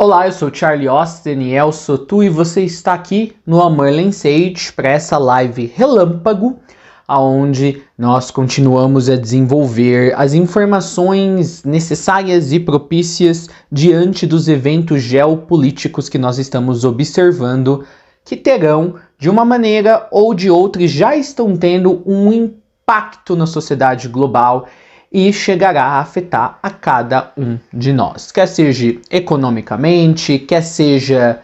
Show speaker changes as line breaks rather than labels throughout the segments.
Olá, eu sou o Charlie Austin, El Sotu, e você está aqui no Amor Sage para essa live relâmpago, onde nós continuamos a desenvolver as informações necessárias e propícias diante dos eventos geopolíticos que nós estamos observando, que terão, de uma maneira ou de outra, já estão tendo um impacto na sociedade global e chegará a afetar a cada um de nós, quer seja economicamente, quer seja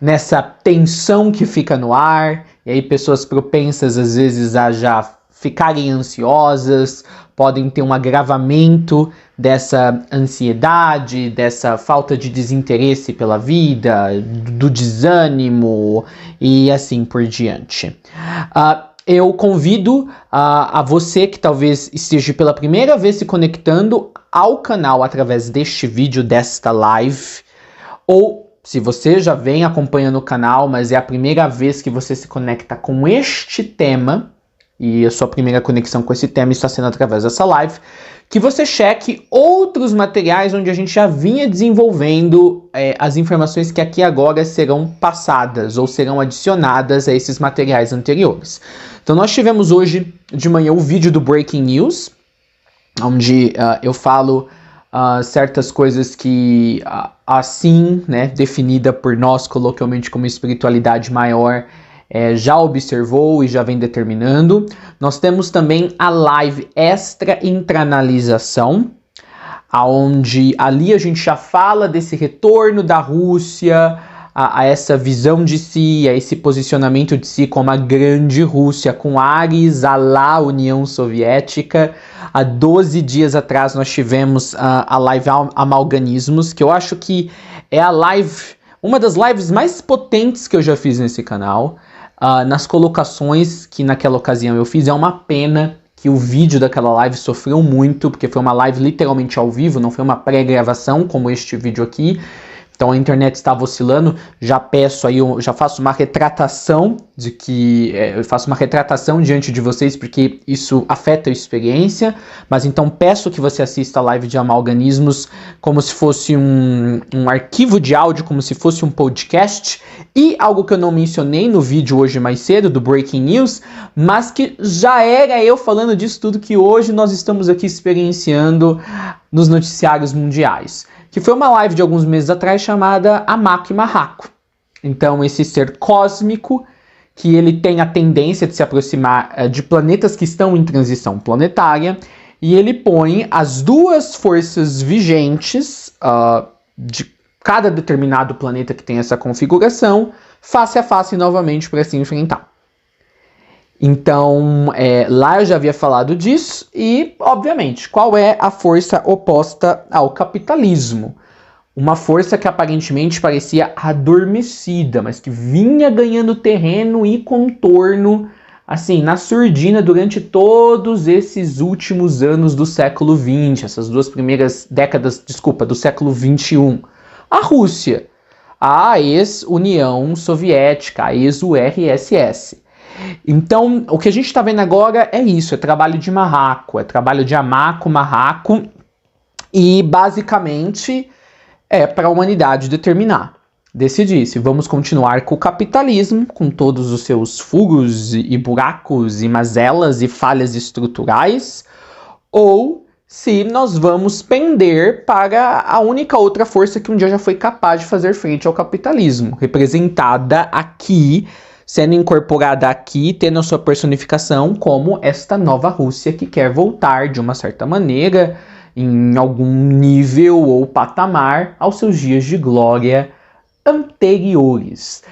nessa tensão que fica no ar, e aí pessoas propensas às vezes a já ficarem ansiosas, podem ter um agravamento dessa ansiedade, dessa falta de desinteresse pela vida, do desânimo e assim por diante. Eu convido a você que talvez esteja pela primeira vez se conectando ao canal através deste vídeo, desta live, ou se você já vem acompanhando o canal, mas é a primeira vez que você se conecta com este tema, e a sua primeira conexão com esse tema está sendo através dessa live, que você cheque outros materiais onde a gente já vinha desenvolvendo as informações que aqui agora serão passadas ou serão adicionadas a esses materiais anteriores. Então nós tivemos hoje de manhã o vídeo do Breaking News, onde eu falo certas coisas que assim, né, definida por nós coloquialmente como espiritualidade maior, já observou e já vem determinando. Nós temos também a live extra intranalização, onde ali a gente já fala desse retorno da Rússia a essa visão de si, a esse posicionamento de si como a grande Rússia, com ares à la União Soviética. Há 12 dias atrás nós tivemos a live Amalganismos, que eu acho que é uma das lives mais potentes que eu já fiz nesse canal. Nas colocações que naquela ocasião eu fiz, é uma pena que o vídeo daquela live sofreu muito, porque foi uma live literalmente ao vivo, não foi uma pré-gravação como este vídeo aqui. Então a internet estava oscilando, já peço aí, já faço uma retratação eu faço uma retratação diante de vocês, porque isso afeta a experiência, mas então peço que você assista a live de Amalganismos como se fosse um arquivo de áudio, como se fosse um podcast, e algo que eu não mencionei no vídeo hoje mais cedo, do Breaking News, mas que já era eu falando disso tudo que hoje nós estamos aqui experienciando nos noticiários mundiais, que foi uma live de alguns meses atrás chamada Amaco e Marraco. Então esse ser cósmico, que ele tem a tendência de se aproximar de planetas que estão em transição planetária, e ele põe as duas forças vigentes de cada determinado planeta que tem essa configuração face a face novamente para se enfrentar. Então, lá eu já havia falado disso, e, obviamente, qual é a força oposta ao capitalismo? Uma força que aparentemente parecia adormecida, mas que vinha ganhando terreno e contorno, assim, na surdina durante todos esses últimos anos do século XX, essas duas primeiras décadas, do século XXI. A Rússia, a ex-União Soviética, a ex-URSS. Então, o que a gente está vendo agora é isso, é trabalho de marraco, é trabalho de amaco, marraco, e basicamente é para a humanidade determinar, decidir se vamos continuar com o capitalismo, com todos os seus furos e buracos e mazelas e falhas estruturais, ou se nós vamos pender para a única outra força que um dia já foi capaz de fazer frente ao capitalismo, representada aqui, sendo incorporada aqui, tendo a sua personificação como esta nova Rússia que quer voltar de uma certa maneira, em algum nível ou patamar, aos seus dias de glória anteriores.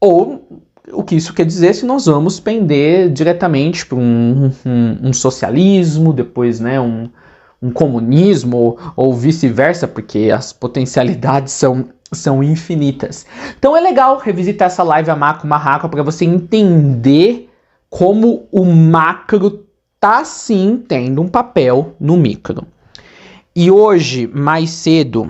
Ou o que isso quer dizer se nós vamos pender diretamente para um socialismo, depois, né, um comunismo ou vice-versa, porque as potencialidades são infinitas. Então é legal revisitar essa live Amaco Marraco para você entender como o macro tá sim tendo um papel no micro. E hoje, mais cedo,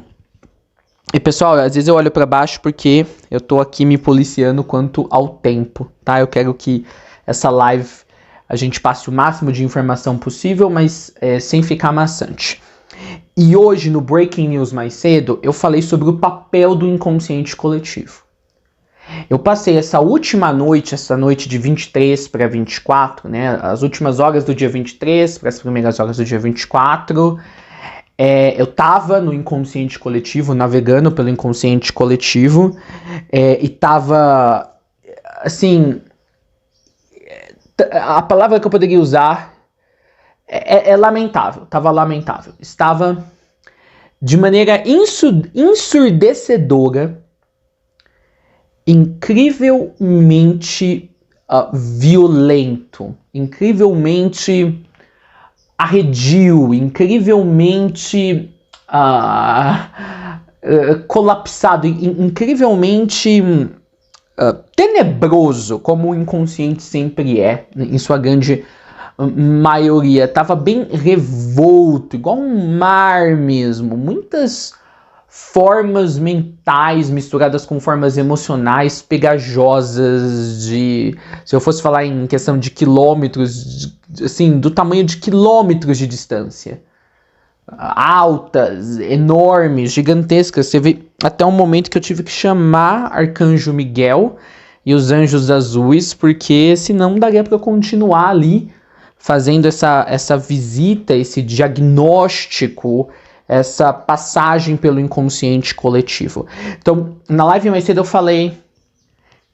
e pessoal, às vezes eu olho para baixo porque eu tô aqui me policiando quanto ao tempo, tá? Eu quero que essa live a gente passe o máximo de informação possível, mas sem ficar maçante. E hoje, no Breaking News mais cedo, eu falei sobre o papel do inconsciente coletivo. Eu passei essa última noite, essa noite de 23 para 24, né? As últimas horas do dia 23 para as primeiras horas do dia 24. Eu tava no inconsciente coletivo, navegando pelo inconsciente coletivo, e tava, assim, a palavra que eu poderia usar é lamentável, tava lamentável. Estava de maneira ensurdecedora, incrivelmente violento, incrivelmente arredio, incrivelmente colapsado, incrivelmente tenebroso, como o inconsciente sempre é, em sua grande maioria. Tava bem revolto, igual um mar mesmo, muitas formas mentais misturadas com formas emocionais pegajosas se eu fosse falar em questão de quilômetros, assim, do tamanho de quilômetros de distância. Altas, enormes, gigantescas. Teve até um momento que eu tive que chamar Arcanjo Miguel e os Anjos Azuis, porque senão não daria para eu continuar ali fazendo essa visita, esse diagnóstico, essa passagem pelo inconsciente coletivo. Então, na live mais cedo eu falei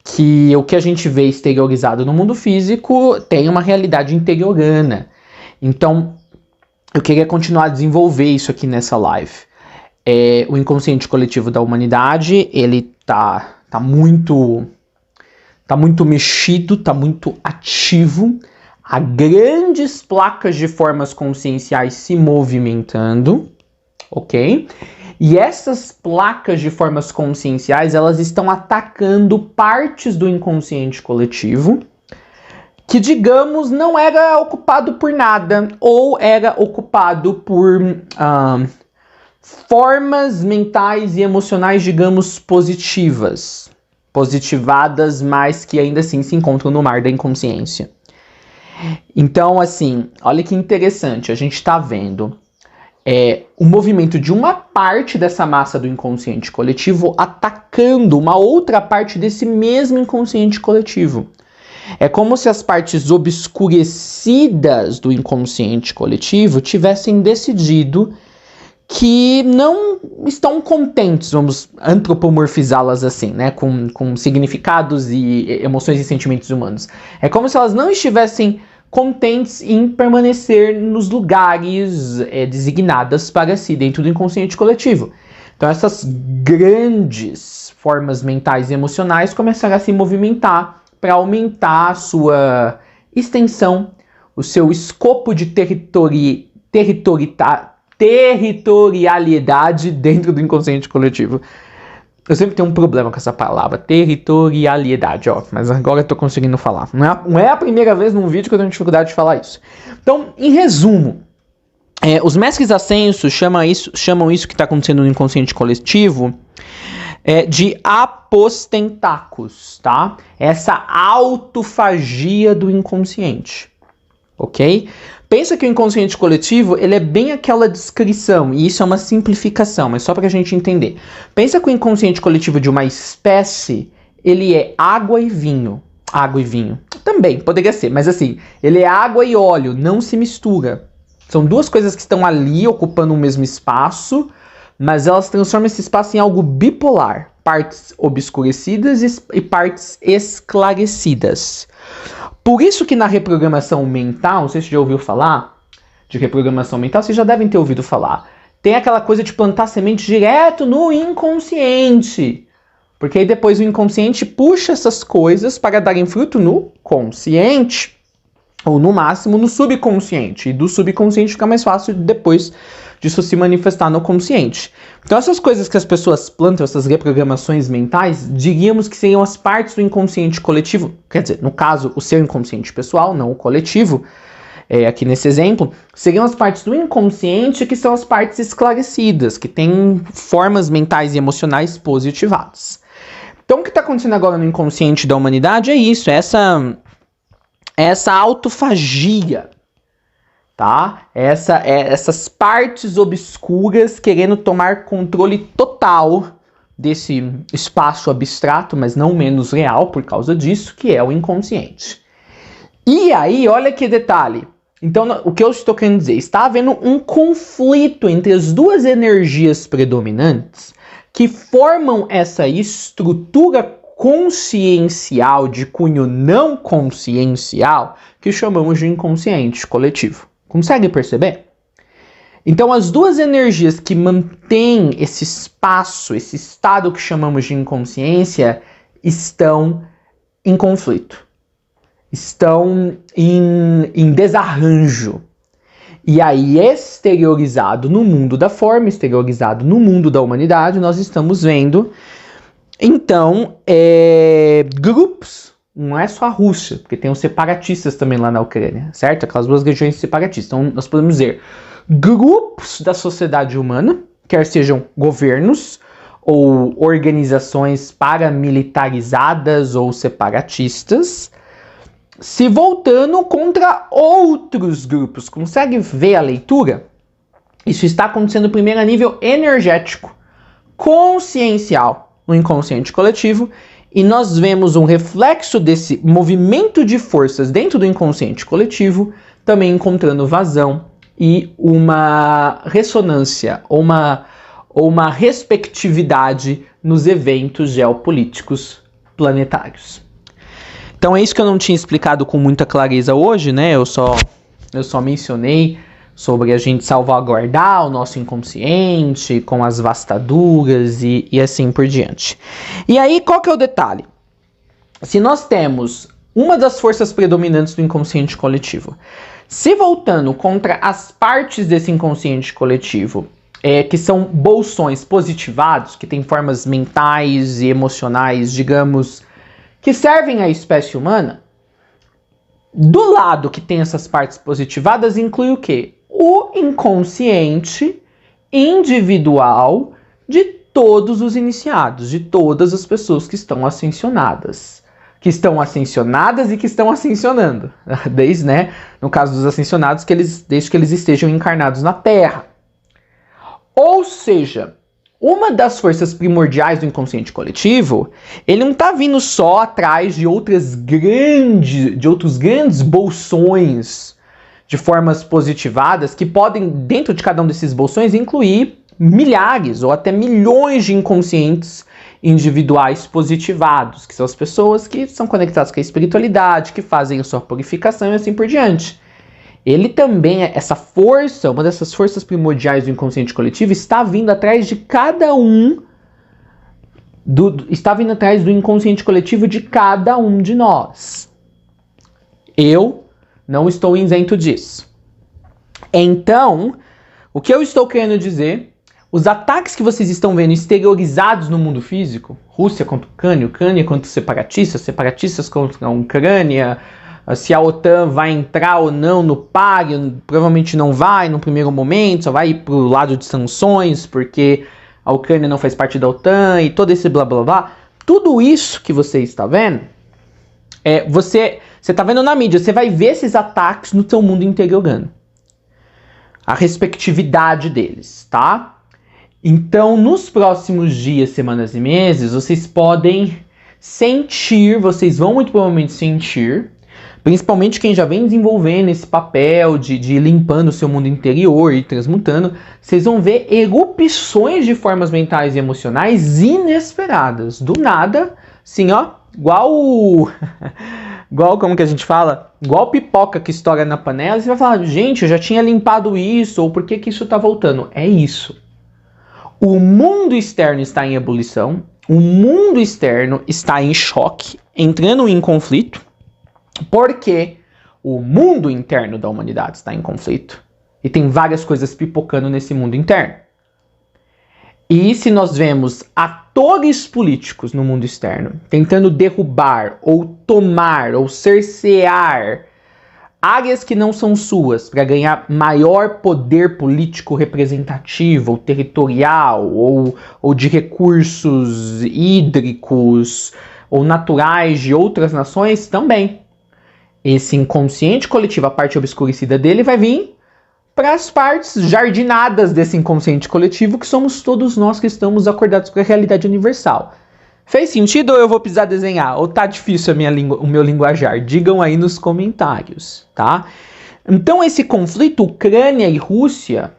que o que a gente vê exteriorizado no mundo físico tem uma realidade interiorana. Então, eu queria continuar a desenvolver isso aqui nessa live. O inconsciente coletivo da humanidade, ele tá muito mexido, tá muito ativo. Há grandes placas de formas conscienciais se movimentando. Ok? E essas placas de formas conscienciais, elas estão atacando partes do inconsciente coletivo que, digamos, não era ocupado por nada, ou era ocupado por formas mentais e emocionais, digamos, positivadas, mas que ainda assim se encontram no mar da inconsciência. Então, assim, olha que interessante, a gente está vendo o movimento de uma parte dessa massa do inconsciente coletivo atacando uma outra parte desse mesmo inconsciente coletivo. É como se as partes obscurecidas do inconsciente coletivo tivessem decidido que não estão contentes, vamos antropomorfizá-las assim, né, com significados e emoções e sentimentos humanos. É como se elas não estivessem contentes em permanecer nos lugares designadas para si dentro do inconsciente coletivo. Então essas grandes formas mentais e emocionais começaram a se movimentar para aumentar a sua extensão, o seu escopo de territorialidade dentro do inconsciente coletivo. Eu sempre tenho um problema com essa palavra, territorialidade, ó, mas agora eu tô conseguindo falar. Não é a primeira vez num vídeo que eu tenho dificuldade de falar isso. Então, em resumo, os mestres ascensos chamam isso que está acontecendo no inconsciente coletivo de apostentacos, tá? Essa autofagia do inconsciente, ok? Pensa que o inconsciente coletivo, ele é bem aquela descrição, e isso é uma simplificação, mas só para a gente entender. Pensa que o inconsciente coletivo de uma espécie, ele é água e vinho. Água e vinho. Também, poderia ser, mas assim, ele é água e óleo, não se mistura. São duas coisas que estão ali, ocupando o mesmo espaço, mas elas transformam esse espaço em algo bipolar. Partes obscurecidas e partes esclarecidas. Por isso que na reprogramação mental, não sei se você já ouviu falar de reprogramação mental, vocês já devem ter ouvido falar. Tem aquela coisa de plantar semente direto no inconsciente. Porque aí depois o inconsciente puxa essas coisas para darem fruto no consciente. Ou no máximo no subconsciente. E do subconsciente fica mais fácil depois disso se manifestar no consciente. Então essas coisas que as pessoas plantam, essas reprogramações mentais, diríamos que seriam as partes do inconsciente coletivo, quer dizer, no caso, o seu inconsciente pessoal, não o coletivo, aqui nesse exemplo, seriam as partes do inconsciente que são as partes esclarecidas, que têm formas mentais e emocionais positivadas. Então o que está acontecendo agora no inconsciente da humanidade é isso, essa autofagia tá? Essas partes obscuras querendo tomar controle total desse espaço abstrato, mas não menos real por causa disso, que é o inconsciente. E aí, olha que detalhe. Então, o que eu estou querendo dizer? Está havendo um conflito entre as duas energias predominantes que formam essa estrutura consciencial de cunho não consciencial que chamamos de inconsciente coletivo. Consegue perceber? Então, as duas energias que mantêm esse espaço, esse estado que chamamos de inconsciência, estão em conflito. Estão em desarranjo. E aí, exteriorizado no mundo da forma, exteriorizado no mundo da humanidade, nós estamos vendo, então, grupos. Não é só a Rússia, porque tem os separatistas também lá na Ucrânia, certo? Aquelas duas regiões separatistas. Então, nós podemos dizer grupos da sociedade humana, quer sejam governos ou organizações paramilitarizadas ou separatistas, se voltando contra outros grupos. Consegue ver a leitura? Isso está acontecendo primeiro a nível energético, consciencial, no inconsciente coletivo, e nós vemos um reflexo desse movimento de forças dentro do inconsciente coletivo, também encontrando vazão e uma ressonância, ou uma respectividade nos eventos geopolíticos planetários. Então é isso que eu não tinha explicado com muita clareza hoje, né? Eu só mencionei sobre a gente salvaguardar o nosso inconsciente com as vastaduras e assim por diante. E aí, qual que é o detalhe? Se nós temos uma das forças predominantes do inconsciente coletivo se voltando contra as partes desse inconsciente coletivo, que são bolsões positivados, que têm formas mentais e emocionais, digamos, que servem à espécie humana, do lado que tem essas partes positivadas inclui o quê? O inconsciente individual de todos os iniciados, de todas as pessoas que estão ascensionadas. Que estão ascensionadas e que estão ascensionando. Desde, né, no caso dos ascensionados, desde que eles estejam encarnados na Terra. Ou seja, uma das forças primordiais do inconsciente coletivo, ele não está vindo só atrás de outros grandes bolsões de formas positivadas que podem, dentro de cada um desses bolsões, incluir milhares ou até milhões de inconscientes individuais positivados, que são as pessoas que são conectadas com a espiritualidade, que fazem a sua purificação e assim por diante. Ele também, essa força, uma dessas forças primordiais do inconsciente coletivo, está vindo atrás de cada um, está vindo atrás do inconsciente coletivo de cada um de nós. Eu não estou isento disso. Então, o que eu estou querendo dizer, os ataques que vocês estão vendo exteriorizados no mundo físico, Rússia contra Ucrânia, Ucrânia contra separatistas, separatistas contra a Ucrânia, se a OTAN vai entrar ou não no PAG, provavelmente não vai no primeiro momento, só vai ir pro lado de sanções, porque a Ucrânia não faz parte da OTAN e todo esse blá blá blá. Tudo isso que você está vendo, você está vendo na mídia, você vai ver esses ataques no seu mundo interiorando. A respectividade deles, tá? Então, nos próximos dias, semanas e meses, vocês podem sentir, vocês vão muito provavelmente sentir, principalmente quem já vem desenvolvendo esse papel de ir limpando o seu mundo interior e transmutando, vocês vão ver erupções de formas mentais e emocionais inesperadas. Do nada, assim, ó, igual como que a gente fala? Igual pipoca que estoura na panela, você vai falar, gente, eu já tinha limpado isso, ou por que isso tá voltando? É isso. O mundo externo está em ebulição, o mundo externo está em choque, entrando em conflito, porque o mundo interno da humanidade está em conflito. E tem várias coisas pipocando nesse mundo interno. E se nós vemos atores políticos no mundo externo tentando derrubar, ou tomar, ou cercear áreas que não são suas para ganhar maior poder político representativo, ou territorial, ou de recursos hídricos ou naturais de outras nações, também. Esse inconsciente coletivo, a parte obscurecida dele, vai vir para as partes jardinadas desse inconsciente coletivo, que somos todos nós que estamos acordados para a realidade universal. Fez sentido ou eu vou precisar desenhar? Ou tá difícil o meu linguajar? Digam aí nos comentários, tá? Então esse conflito Ucrânia e Rússia,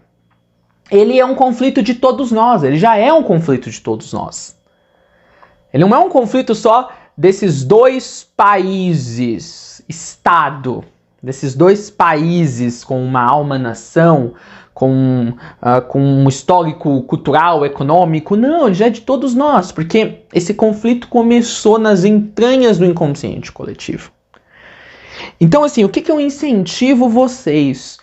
ele é um conflito de todos nós, ele já é um conflito de todos nós. Ele não é um conflito só desses dois países, Estado, desses dois países com uma alma-nação, com um histórico cultural, econômico. Não, ele já é de todos nós, porque esse conflito começou nas entranhas do inconsciente coletivo. Então, assim, o que eu incentivo vocês?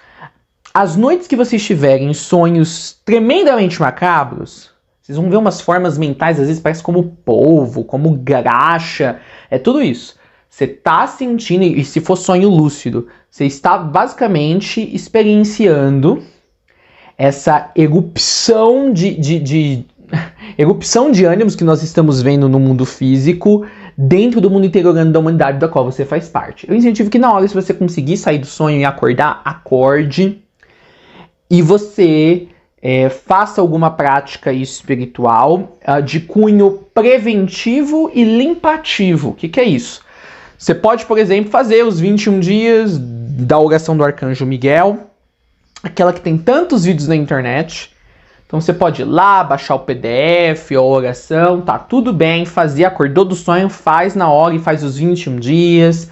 As noites que vocês tiverem sonhos tremendamente macabros, vocês vão ver umas formas mentais, às vezes parece como polvo, como graxa, é tudo isso. Você está sentindo, e se for sonho lúcido, você está basicamente experienciando essa erupção erupção de ânimos que nós estamos vendo no mundo físico dentro do mundo interiorano da humanidade da qual você faz parte. Eu incentivo que na hora, se você conseguir sair do sonho e acordar, acorde e você faça alguma prática espiritual de cunho preventivo e limpativo. O que é isso? Você pode, por exemplo, fazer os 21 dias da oração do Arcanjo Miguel, aquela que tem tantos vídeos na internet. Então você pode ir lá, baixar o PDF, a oração, tá tudo bem, fazer, acordou do sonho, faz na hora e faz os 21 dias.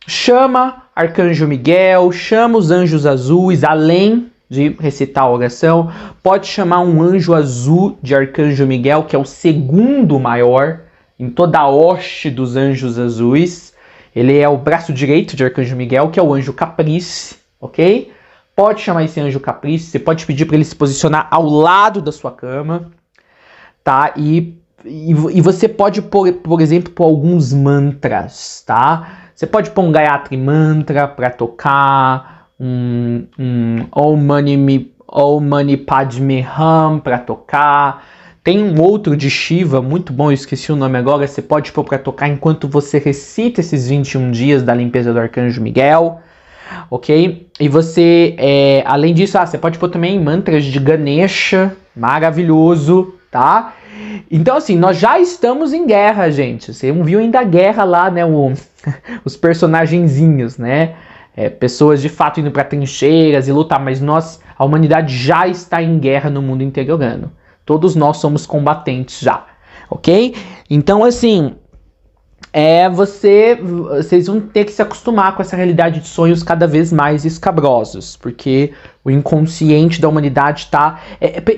Chama Arcanjo Miguel, chama os anjos azuis, além de recitar a oração. Pode chamar um anjo azul de Arcanjo Miguel, que é o segundo maior em toda a hoste dos anjos azuis. Ele é o braço direito de Arcanjo Miguel, que é o anjo Caprice, ok? Pode chamar esse anjo Caprice, você pode pedir para ele se posicionar ao lado da sua cama, tá? E você pode, por exemplo, pôr alguns mantras, tá? Você pode pôr um Gayatri Mantra para tocar, um Om Mani Padme Hum para tocar. Tem um outro de Shiva, muito bom, eu esqueci o nome agora, você pode pôr para tocar enquanto você recita esses 21 dias da limpeza do Arcanjo Miguel. Ok? E você, além disso, você pode pôr também mantras de Ganesha, maravilhoso, tá? Então, assim, nós já estamos em guerra, gente. Você não viu ainda a guerra lá, né? Os personagenzinhos, né? Pessoas de fato indo para trincheiras e lutar, mas a humanidade já está em guerra no mundo interiorano. Todos nós somos combatentes já, ok? Então, assim, vocês vão ter que se acostumar com essa realidade de sonhos cada vez mais escabrosos, porque o inconsciente da humanidade está...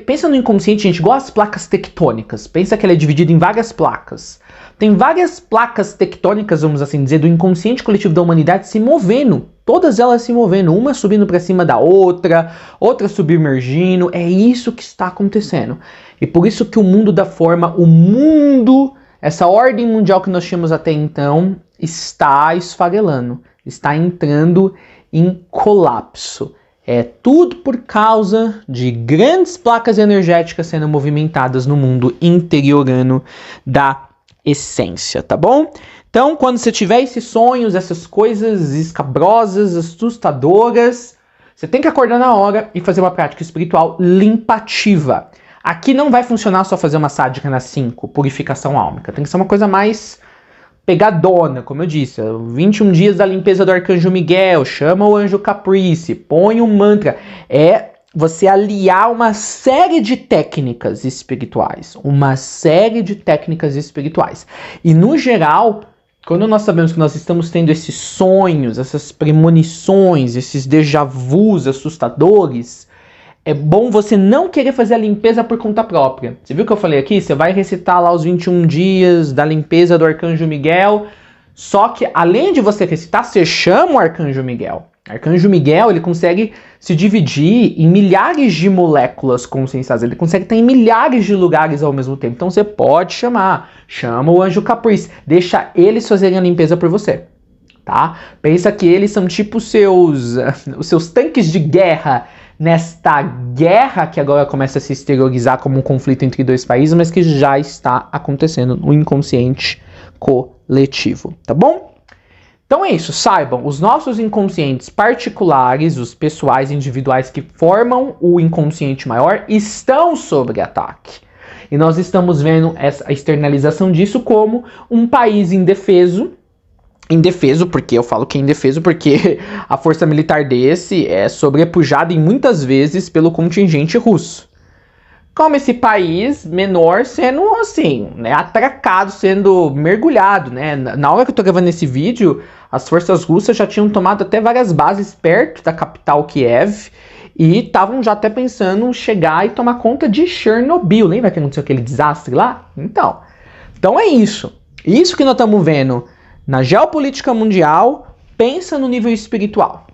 pensa no inconsciente, gente, igual as placas tectônicas. Pensa que ele é dividido em várias placas. Tem várias placas tectônicas, vamos assim dizer, do inconsciente coletivo da humanidade se movendo. Todas elas se movendo, uma subindo para cima da outra, outra submergindo. É isso que está acontecendo. E por isso que o mundo da forma, essa ordem mundial que nós tínhamos até então, está esfarelando, está entrando em colapso. É tudo por causa de grandes placas energéticas sendo movimentadas no mundo interiorano da essência, tá bom? Então, quando você tiver esses sonhos, essas coisas escabrosas, assustadoras, você tem que acordar na hora e fazer uma prática espiritual limpativa. Aqui não vai funcionar só fazer uma sadhana 5, purificação álmica. Tem que ser uma coisa mais pegadona, como eu disse. 21 dias da limpeza do Arcanjo Miguel, chama o anjo Caprice, põe um mantra. É você aliar uma série de técnicas espirituais. Uma série de técnicas espirituais. E no geral, quando nós sabemos que nós estamos tendo esses sonhos, essas premonições, esses déjà vus assustadores, é bom você não querer fazer a limpeza por conta própria. Você viu o que eu falei aqui? Você vai recitar lá os 21 dias da limpeza do Arcanjo Miguel. Só que, além de você recitar, você chama o Arcanjo Miguel. O Arcanjo Miguel, ele consegue se dividir em milhares de moléculas conscienciais. Ele consegue estar em milhares de lugares ao mesmo tempo. Então você pode chamar. Chama o anjo Caprice. Deixa eles fazerem a limpeza por você. Tá? Pensa que eles são tipo os seus tanques de guerra nesta guerra que agora começa a se exteriorizar como um conflito entre dois países, mas que já está acontecendo no inconsciente coletivo, tá bom? Então é isso, saibam, os nossos inconscientes particulares, os pessoais individuais que formam o inconsciente maior, estão sob ataque. E nós estamos vendo a externalização disso como um país indefeso, porque eu falo que é indefeso porque a força militar desse é sobrepujada em muitas vezes pelo contingente russo. Como esse país menor sendo assim, né, atracado, sendo mergulhado, né? Na hora que eu tô gravando esse vídeo, as forças russas já tinham tomado até várias bases perto da capital Kiev e estavam já até pensando em chegar e tomar conta de Chernobyl. Lembra que aconteceu aquele desastre lá? Então é isso. Isso que nós estamos vendo na geopolítica mundial, pensa no nível espiritual.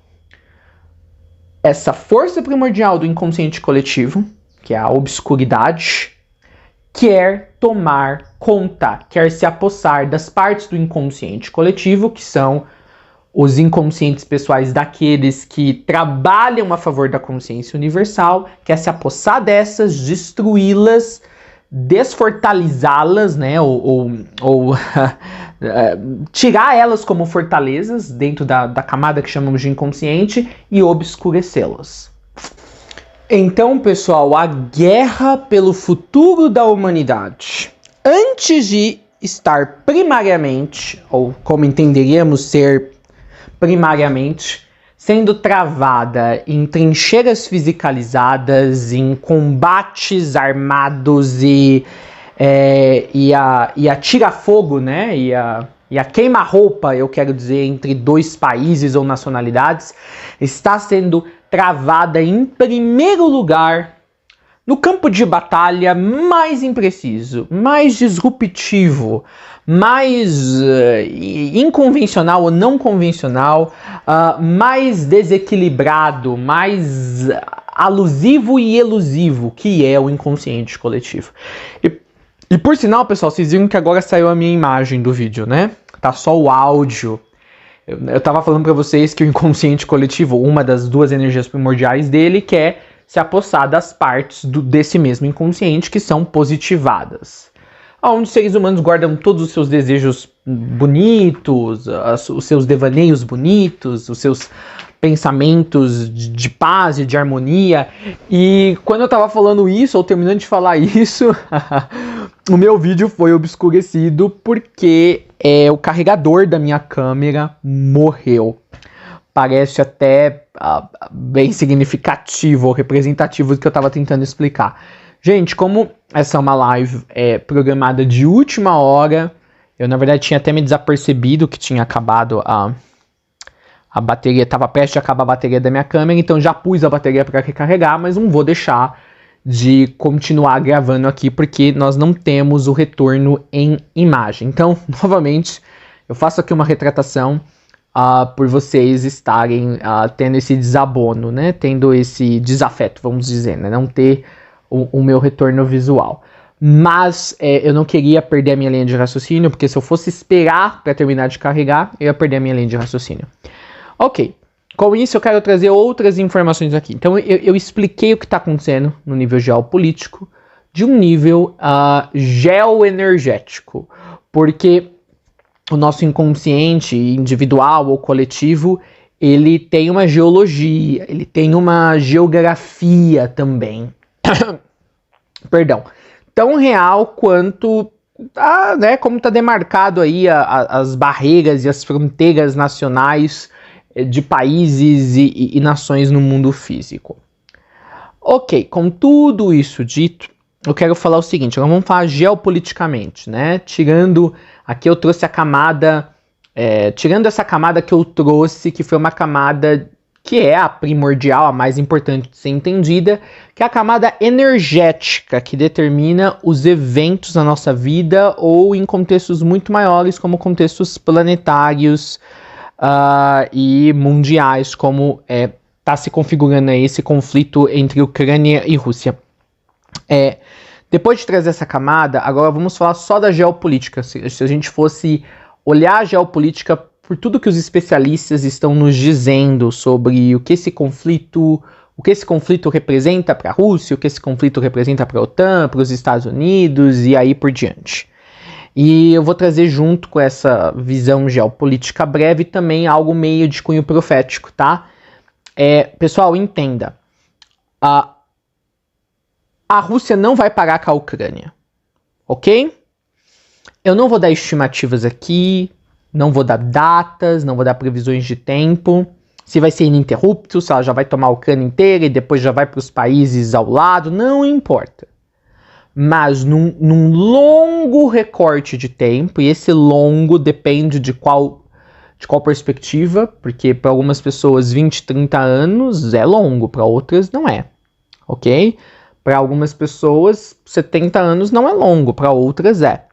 Essa força primordial do inconsciente coletivo, que é a obscuridade, quer tomar conta, quer se apossar das partes do inconsciente coletivo, que são os inconscientes pessoais daqueles que trabalham a favor da consciência universal, quer se apossar dessas, destruí-las, desfortalezá-las, né, ou tirar elas como fortalezas dentro da camada que chamamos de inconsciente e obscurecê-las. Então, pessoal, a guerra pelo futuro da humanidade, antes de estar primariamente, ou como entenderíamos ser primariamente, sendo travada em trincheiras fisicalizadas, em combates armados e a tira-fogo, né? E a queima-roupa, eu quero dizer, entre dois países ou nacionalidades, está sendo travada em primeiro lugar no campo de batalha mais impreciso, mais disruptivo, mais inconvencional ou não convencional, mais desequilibrado, mais alusivo e elusivo, que é o inconsciente coletivo. E por sinal, pessoal, vocês viram que agora saiu a minha imagem do vídeo, né? Tá só o áudio. Eu tava falando pra vocês que o inconsciente coletivo, uma das duas energias primordiais dele, quer se apossar das partes desse mesmo inconsciente que são positivadas. Onde os seres humanos guardam todos os seus desejos bonitos, os seus devaneios bonitos, os seus pensamentos de paz e de harmonia. E quando eu tava falando isso, ou terminando de falar isso, o meu vídeo foi obscurecido porque o carregador da minha câmera morreu. Parece até bem significativo ou representativo do que eu estava tentando explicar. Gente, como essa é uma live programada de última hora, eu na verdade tinha até me desapercebido que tinha acabado a bateria, estava prestes a acabar a bateria da minha câmera, então já pus a bateria para recarregar, mas não vou deixar de continuar gravando aqui porque nós não temos o retorno em imagem. Então, novamente, eu faço aqui uma retratação por vocês estarem tendo esse desabono, né? Tendo esse desafeto, vamos dizer, né? Não ter o meu retorno visual. Mas eu não queria perder a minha linha de raciocínio, porque se eu fosse esperar para terminar de carregar, eu ia perder a minha linha de raciocínio. Ok, com isso eu quero trazer outras informações aqui. Então eu expliquei o que está acontecendo no nível geopolítico, de um nível geoenergético, porque o nosso inconsciente individual ou coletivo, ele tem uma geologia, ele tem uma geografia também. Perdão. Tão real quanto, né, como está demarcado aí as barreiras e as fronteiras nacionais de países e nações no mundo físico. Ok, com tudo isso dito, eu quero falar o seguinte, agora vamos falar geopoliticamente, né? Aqui eu trouxe a camada, tirando essa camada que eu trouxe, que foi uma camada que é a primordial, a mais importante de ser entendida, que é a camada energética, que determina os eventos na nossa vida ou em contextos muito maiores, como contextos planetários e mundiais, como está se configurando aí esse conflito entre Ucrânia e Rússia. Depois de trazer essa camada, agora vamos falar só da geopolítica. Se a gente fosse olhar a geopolítica por tudo que os especialistas estão nos dizendo sobre o que esse conflito representa para a Rússia, o que esse conflito representa para a OTAN, para os Estados Unidos e aí por diante. E eu vou trazer junto com essa visão geopolítica breve também algo meio de cunho profético, tá? Pessoal, entenda. A Rússia não vai parar com a Ucrânia, ok? Eu não vou dar estimativas aqui, não vou dar datas, não vou dar previsões de tempo, se vai ser ininterrupto, se ela já vai tomar a Ucrânia inteira e depois já vai para os países ao lado, não importa. Mas num longo recorte de tempo, e esse longo depende de qual perspectiva, porque para algumas pessoas 20, 30 anos é longo, para outras não é, ok? Para algumas pessoas 70 anos não é longo, para outras é.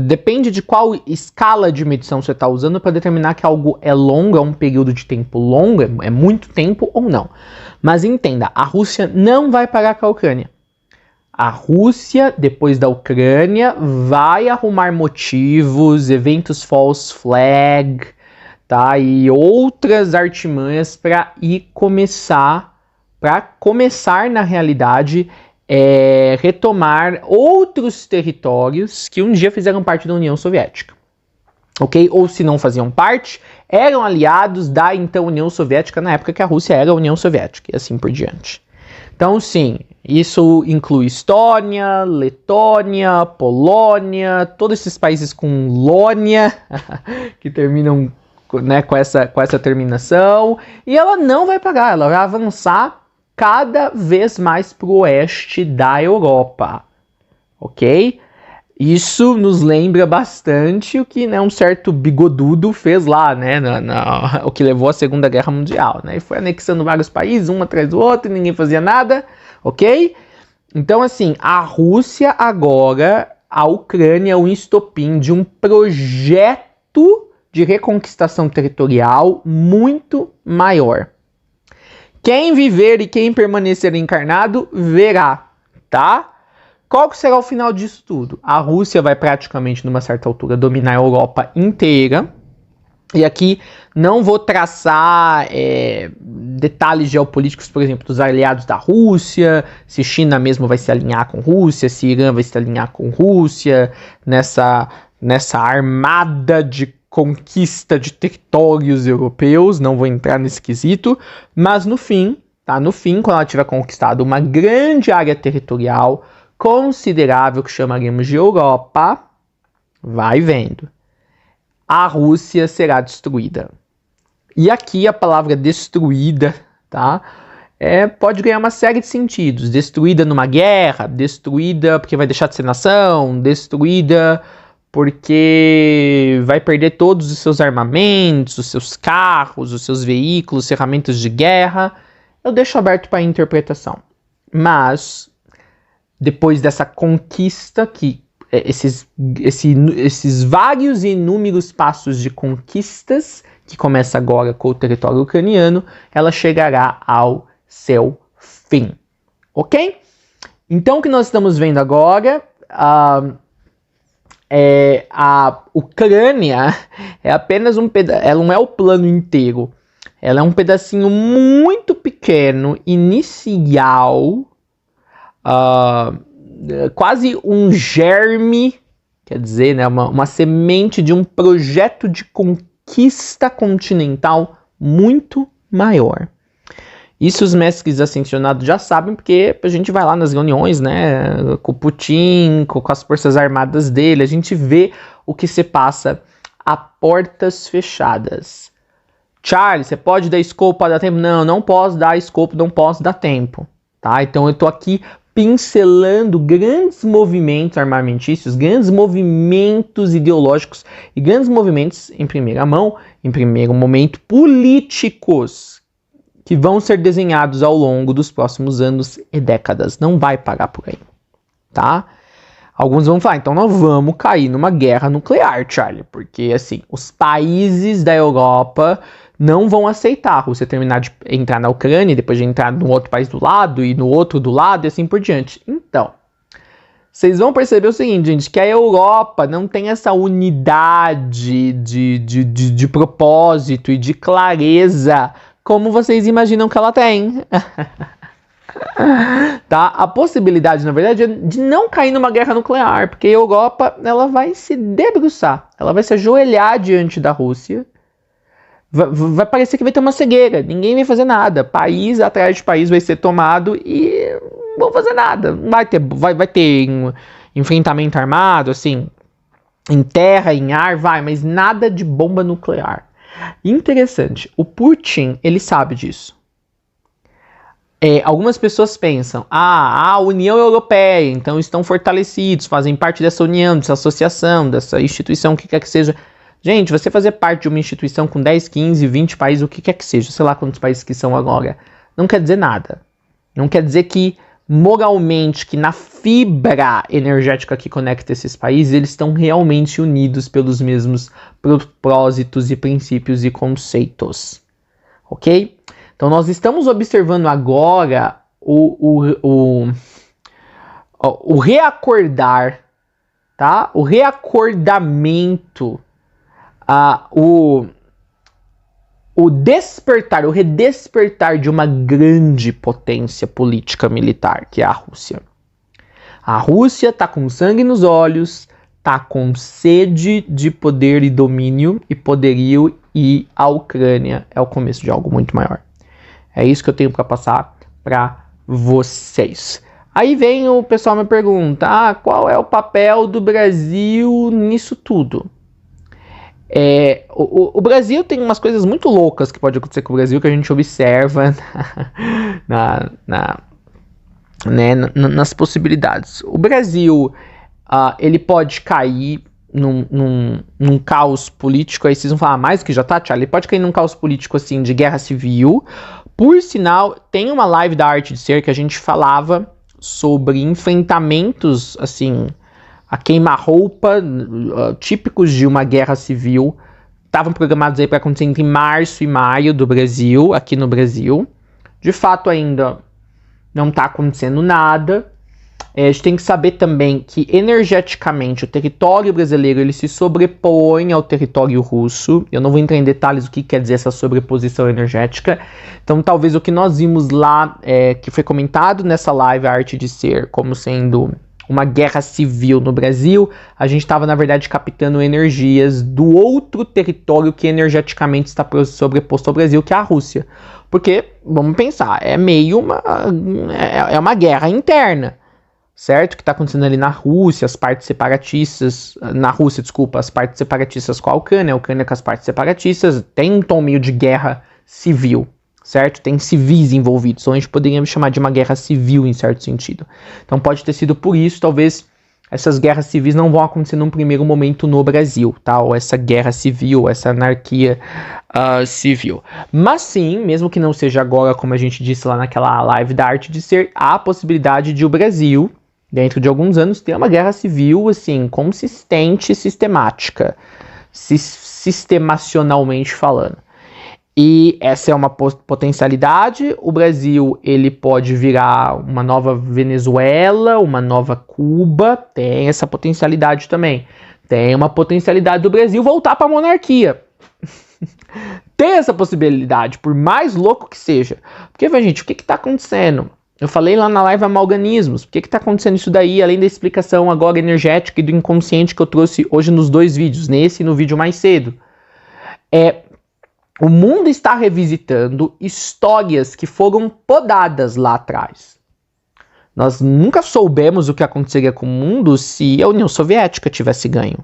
Depende de qual escala de medição você está usando para determinar que algo é longo, é um período de tempo longo, é muito tempo ou não. Mas entenda, a Rússia não vai parar com a Ucrânia. A Rússia, depois da Ucrânia, vai arrumar motivos, eventos false flag, tá? E outras artimanhas para começar na realidade, retomar outros territórios que um dia fizeram parte da União Soviética, ok? Ou se não faziam parte, eram aliados da então União Soviética na época que a Rússia era a União Soviética e assim por diante. Então, sim, isso inclui Estônia, Letônia, Polônia, todos esses países com Lônia, que terminam, né, com essa terminação. E ela não vai parar, ela vai avançar cada vez mais para o oeste da Europa, ok? Isso nos lembra bastante o que, né, um certo bigodudo fez lá, né, o que levou à Segunda Guerra Mundial, né? E foi anexando vários países, um atrás do outro, e ninguém fazia nada, ok? Então, assim, a Rússia agora, a Ucrânia é o estopim de um projeto de reconquistação territorial muito maior. Quem viver e quem permanecer encarnado, verá, tá? Qual que será o final disso tudo? A Rússia vai praticamente, numa certa altura, dominar a Europa inteira. E aqui não vou traçar detalhes geopolíticos, por exemplo, dos aliados da Rússia, se China mesmo vai se alinhar com Rússia, se Irã vai se alinhar com Rússia, nessa armada de conquista de territórios europeus, não vou entrar nesse quesito, mas no fim, quando ela tiver conquistado uma grande área territorial, considerável, que chamaríamos de Europa, vai vendo, a Rússia será destruída. E aqui a palavra destruída, tá? Pode ganhar uma série de sentidos. Destruída numa guerra, destruída porque vai deixar de ser nação, destruída porque vai perder todos os seus armamentos, os seus carros, os seus veículos, ferramentas de guerra. Eu deixo aberto para a interpretação. Mas depois dessa conquista, esses vários e inúmeros passos de conquistas, que começa agora com o território ucraniano, ela chegará ao seu fim, ok? Então o que nós estamos vendo agora, a Ucrânia é apenas ela não é o plano inteiro, ela é um pedacinho muito pequeno, inicial, quase um germe, quer dizer, né, uma semente de um projeto de conquista continental muito maior. Isso os mestres ascensionados já sabem, porque a gente vai lá nas reuniões, né, com o Putin, com as forças armadas dele, a gente vê o que se passa a portas fechadas. Charlie, você pode dar escopo para dar tempo? Não, não posso dar escopo, não posso dar tempo, tá? Então eu tô aqui pincelando grandes movimentos armamentícios, grandes movimentos ideológicos e grandes movimentos em primeira mão, em primeiro momento, políticos, que vão ser desenhados ao longo dos próximos anos e décadas. Não vai parar por aí, tá? Alguns vão falar, então nós vamos cair numa guerra nuclear, Charlie, porque assim, os países da Europa não vão aceitar a Rússia terminar de entrar na Ucrânia, depois de entrar no outro país do lado, e no outro do lado, e assim por diante. Então, vocês vão perceber o seguinte, gente, que a Europa não tem essa unidade de propósito e de clareza como vocês imaginam que ela tem. Tá? A possibilidade, na verdade, é de não cair numa guerra nuclear, porque a Europa ela vai se debruçar, ela vai se ajoelhar diante da Rússia, vai parecer que vai ter uma cegueira, ninguém vai fazer nada, país atrás de país vai ser tomado e não vão fazer nada, vai ter enfrentamento armado, assim, em terra, em ar, mas nada de bomba nuclear. Interessante, o Putin, ele sabe disso. Algumas pessoas pensam, a União Europeia, então estão fortalecidos, fazem parte dessa união, dessa associação, dessa instituição, o que quer que seja. Gente, você fazer parte de uma instituição com 10, 15, 20 países, o que quer que seja, sei lá quantos países que são agora, não quer dizer nada. Não quer dizer que moralmente, que na fibra energética que conecta esses países, eles estão realmente unidos pelos mesmos propósitos e princípios e conceitos. Ok? Então, nós estamos observando agora o reacordar, tá? O reacordamento, o despertar, o redespertar de uma grande potência política militar, que é a Rússia. A Rússia tá com sangue nos olhos, tá com sede de poder e domínio e poderio, e a Ucrânia é o começo de algo muito maior. É isso que eu tenho para passar para vocês. Aí vem o pessoal me pergunta, qual é o papel do Brasil nisso tudo? O Brasil tem umas coisas muito loucas que pode acontecer com o Brasil que a gente observa nas possibilidades. O Brasil, ele pode cair num caos político, aí vocês vão falar mais do que já tá, Thiago? Ele pode cair num caos político assim de guerra civil. Por sinal, tem uma live da Arte de Ser que a gente falava sobre enfrentamentos, assim, a queima-roupa, típicos de uma guerra civil. Estavam programados aí para acontecer entre março e maio do Brasil, aqui no Brasil. De fato, ainda não está acontecendo nada. A gente tem que saber também que energeticamente o território brasileiro ele se sobrepõe ao território russo. Eu não vou entrar em detalhes o que quer dizer essa sobreposição energética. Então talvez o que nós vimos lá, que foi comentado nessa live A Arte de Ser, como sendo uma guerra civil no Brasil, a gente estava na verdade captando energias do outro território que energeticamente está sobreposto ao Brasil, que é a Rússia. Porque, vamos pensar, é uma guerra interna. Certo? Que está acontecendo ali na Rússia, as partes separatistas, as partes separatistas com a Ucrânia com as partes separatistas, tem um tom meio de guerra civil, certo? Tem civis envolvidos, então a gente poderia chamar de uma guerra civil em certo sentido. Então pode ter sido por isso, talvez essas guerras civis não vão acontecer num primeiro momento no Brasil, tá? Ou essa guerra civil, essa anarquia civil. Mas sim, mesmo que não seja agora, como a gente disse lá naquela live da Arte de Ser, há a possibilidade de o Brasil, dentro de alguns anos, ter uma guerra civil, assim, consistente e sistemática, sistemacionalmente falando. E essa é uma potencialidade. O Brasil, ele pode virar uma nova Venezuela, uma nova Cuba, tem essa potencialidade também. Tem uma potencialidade do Brasil voltar para a monarquia. Tem essa possibilidade, por mais louco que seja. Porque, gente, o que está acontecendo? Eu falei lá na live amalganismos. Por que está acontecendo isso daí, além da explicação agora energética e do inconsciente que eu trouxe hoje nos dois vídeos, nesse e no vídeo mais cedo? O mundo está revisitando histórias que foram podadas lá atrás. Nós nunca soubemos o que aconteceria com o mundo se a União Soviética tivesse ganho.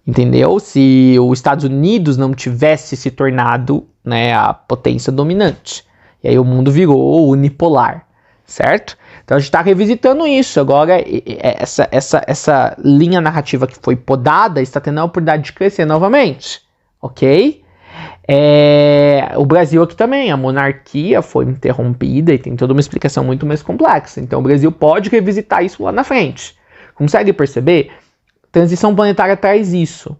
Entendeu? Se os Estados Unidos não tivesse se tornado, né, a potência dominante. E aí o mundo virou unipolar, certo? Então a gente está revisitando isso. Agora essa linha narrativa que foi podada está tendo a oportunidade de crescer novamente, ok? O Brasil aqui também, a monarquia foi interrompida e tem toda uma explicação muito mais complexa. Então o Brasil pode revisitar isso lá na frente. Consegue perceber? Transição planetária traz isso.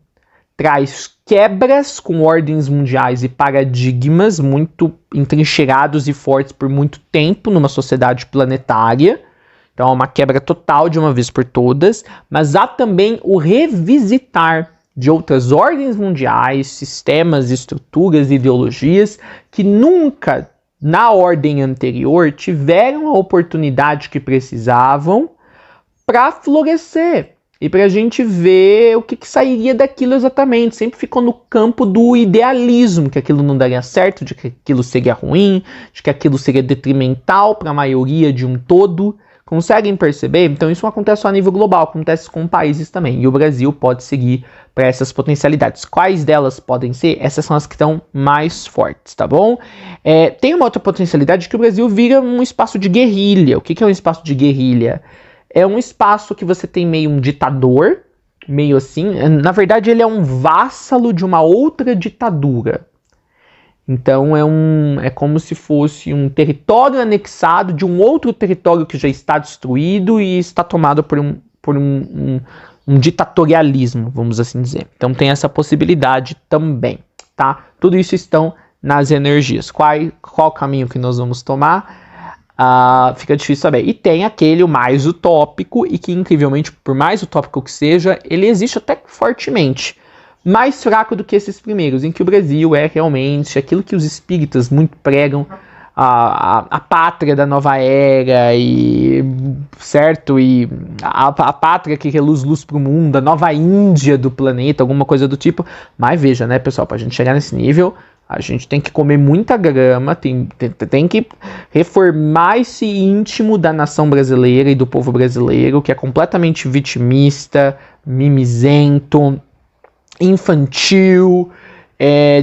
Traz quebras com ordens mundiais e paradigmas muito entrincheirados e fortes por muito tempo numa sociedade planetária. Então é uma quebra total de uma vez por todas. Mas há também o revisitar de outras ordens mundiais, sistemas, estruturas, ideologias que nunca na ordem anterior, tiveram a oportunidade que precisavam para florescer. E para a gente ver o que sairia daquilo exatamente. Sempre ficou no campo do idealismo, que aquilo não daria certo, de que aquilo seria ruim, de que aquilo seria detrimental para a maioria de um todo. Conseguem perceber? Então isso não acontece só a nível global, acontece com países também. E o Brasil pode seguir para essas potencialidades. Quais delas podem ser? Essas são as que estão mais fortes, tá bom? Tem uma outra potencialidade que o Brasil vira um espaço de guerrilha. O que é um espaço de guerrilha? É um espaço que você tem meio um ditador, meio assim. Na verdade, ele é um vassalo de uma outra ditadura. Então, é como se fosse um território anexado de um outro território que já está destruído e está tomado por um ditatorialismo, vamos assim dizer. Então, tem essa possibilidade também, tá? Tudo isso estão nas energias. Qual caminho que nós vamos tomar? Fica difícil saber. E tem aquele o mais utópico e que, incrivelmente, por mais utópico que seja, ele existe até fortemente. Mais fraco do que esses primeiros, em que o Brasil é realmente aquilo que os espíritas muito pregam, a pátria da nova era, certo? E a pátria que reluz luz para o mundo, a nova Índia do planeta, alguma coisa do tipo. Mas veja, né, pessoal, para a gente chegar nesse nível, a gente tem que comer muita grama, tem que reformar esse íntimo da nação brasileira e do povo brasileiro, que é completamente vitimista, mimizento, infantil,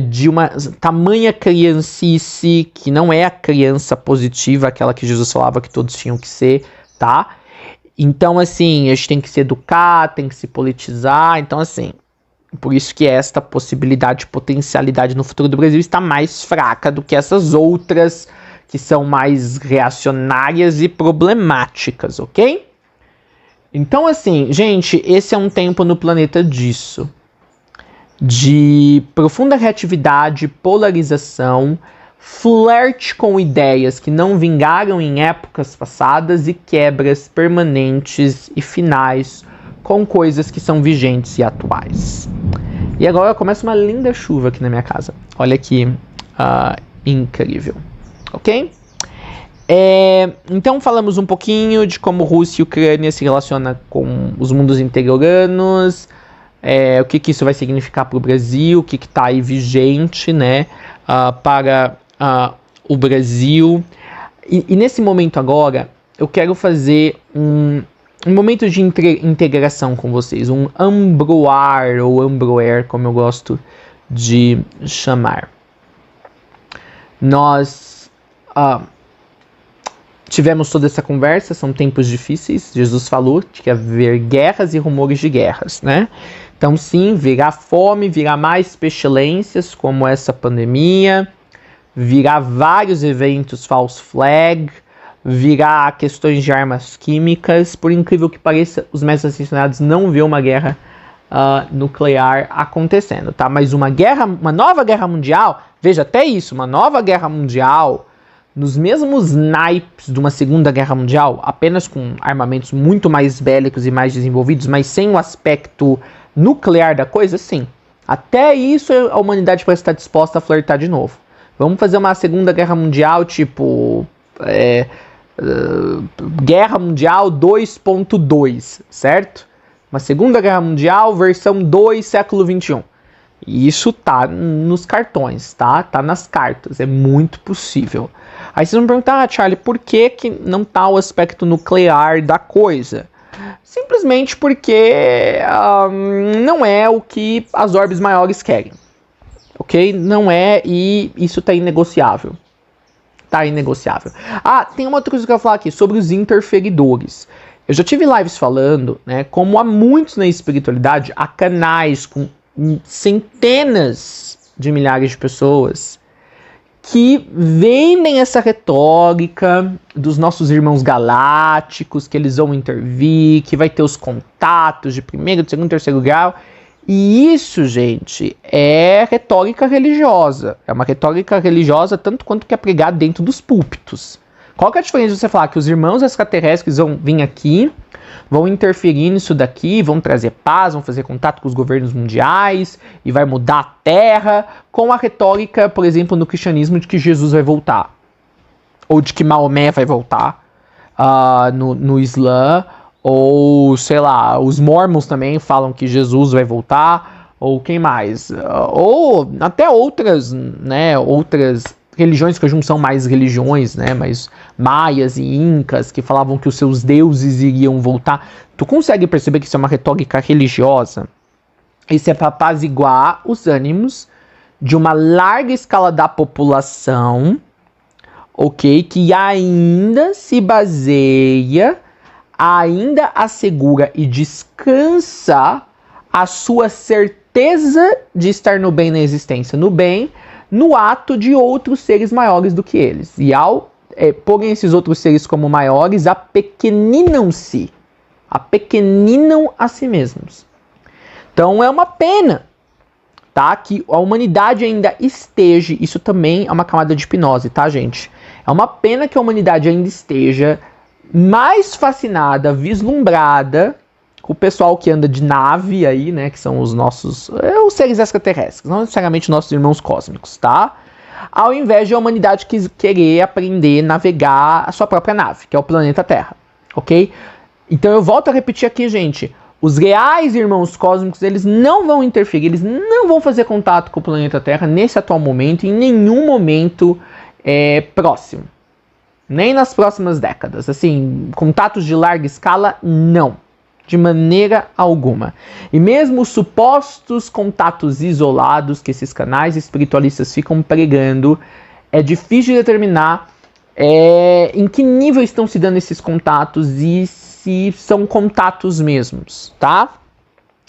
de uma tamanha criancice, que não é a criança positiva, aquela que Jesus falava que todos tinham que ser, tá? Então, assim, a gente tem que se educar, tem que se politizar, então, assim, por isso que esta possibilidade, potencialidade no futuro do Brasil está mais fraca do que essas outras que são mais reacionárias e problemáticas, ok? Então, assim, gente, esse é um tempo no planeta disso. De profunda reatividade, polarização, flerte com ideias que não vingaram em épocas passadas e quebras permanentes e finais com coisas que são vigentes e atuais. E agora começa uma linda chuva aqui na minha casa. Olha que incrível, ok? Então falamos um pouquinho de como Rússia e Ucrânia se relacionam com os mundos interioranos, o que isso vai significar para o Brasil, o que está aí vigente, né, para o Brasil. E nesse momento agora, eu quero fazer um momento de integração com vocês, um ambroar ou ambroer, como eu gosto de chamar. Nós tivemos toda essa conversa, são tempos difíceis, Jesus falou que ia haver guerras e rumores de guerras, né? Então sim, virá fome, virá mais pestilências como essa pandemia, virá vários eventos false flag, virá questões de armas químicas. Por incrível que pareça, os mestres ascensionados não vê uma guerra nuclear acontecendo, tá? Mas uma nova guerra mundial, veja até isso, uma nova guerra mundial, nos mesmos naipes de uma segunda guerra mundial, apenas com armamentos muito mais bélicos e mais desenvolvidos, mas sem o aspecto nuclear da coisa, sim. Até isso a humanidade parece estar disposta a flertar de novo. Vamos fazer uma segunda guerra mundial, tipo... Guerra Mundial 2.2, certo? Uma segunda guerra mundial, versão 2, século 21. E isso tá nos cartões, tá? Tá nas cartas, é muito possível. Aí vocês vão me perguntar, Charlie, por que não tá o aspecto nuclear da coisa? Simplesmente porque não é o que as orbes maiores querem, ok? Não é, e isso tá inegociável. Tá inegociável. Tem uma outra coisa que eu vou falar aqui, sobre os interferidores. Eu já tive lives falando, né, como há muitos na espiritualidade, há canais com centenas de milhares de pessoas que vendem essa retórica dos nossos irmãos galácticos, que eles vão intervir, que vai ter os contatos de primeiro, de segundo, terceiro grau. E isso, gente, é retórica religiosa. É uma retórica religiosa tanto quanto que é pregada dentro dos púlpitos. Qual que é a diferença de você falar que os irmãos extraterrestres vão vir aqui, vão interferir nisso daqui, vão trazer paz, vão fazer contato com os governos mundiais e vai mudar a Terra, com a retórica, por exemplo, no cristianismo de que Jesus vai voltar? ou de que Maomé vai voltar no Islã, ou sei lá, os Mormons também falam que Jesus vai voltar, ou quem mais? Ou até outras, né, outras religiões que hoje não são mais religiões, né, mas maias e incas que falavam que os seus deuses iriam voltar. Tu consegue perceber que isso é uma retórica religiosa? Isso é para apaziguar os ânimos de uma larga escala da população, ok? Que ainda se baseia, ainda assegura e descansa a sua certeza de estar no bem na existência, no bem, no ato de outros seres maiores do que eles. E ao porem esses outros seres como maiores, apequeninam-se, apequeninam a si mesmos. Então é uma pena, tá? Que a humanidade ainda esteja, isso também é uma camada de hipnose, tá, gente? É uma pena que a humanidade ainda esteja mais fascinada, vislumbrada com o pessoal que anda de nave aí, né? Que são os nossos, os seres extraterrestres, não necessariamente nossos irmãos cósmicos, tá? Ao invés de a humanidade querer aprender a navegar a sua própria nave, que é o planeta Terra, ok? Então eu volto a repetir aqui, gente. Os reais irmãos cósmicos, eles não vão interferir, eles não vão fazer contato com o planeta Terra nesse atual momento, em nenhum momento próximo. Nem nas próximas décadas. Assim, contatos de larga escala, não. De maneira alguma. E mesmo os supostos contatos isolados que esses canais espiritualistas ficam pregando, é difícil de determinar em que nível estão se dando esses contatos e se são contatos mesmos, tá?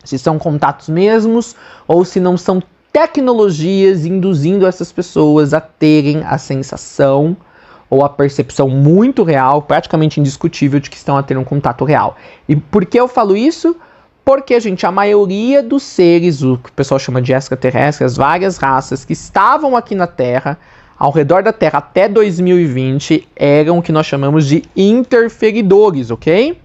Se são contatos mesmos ou se não são tecnologias induzindo essas pessoas a terem a sensação ou a percepção muito real, praticamente indiscutível, de que estão a ter um contato real. E por que eu falo isso? Porque, gente, a maioria dos seres, o que o pessoal chama de extraterrestres, as várias raças que estavam aqui na Terra, ao redor da Terra até 2020, eram o que nós chamamos de interferidores, ok?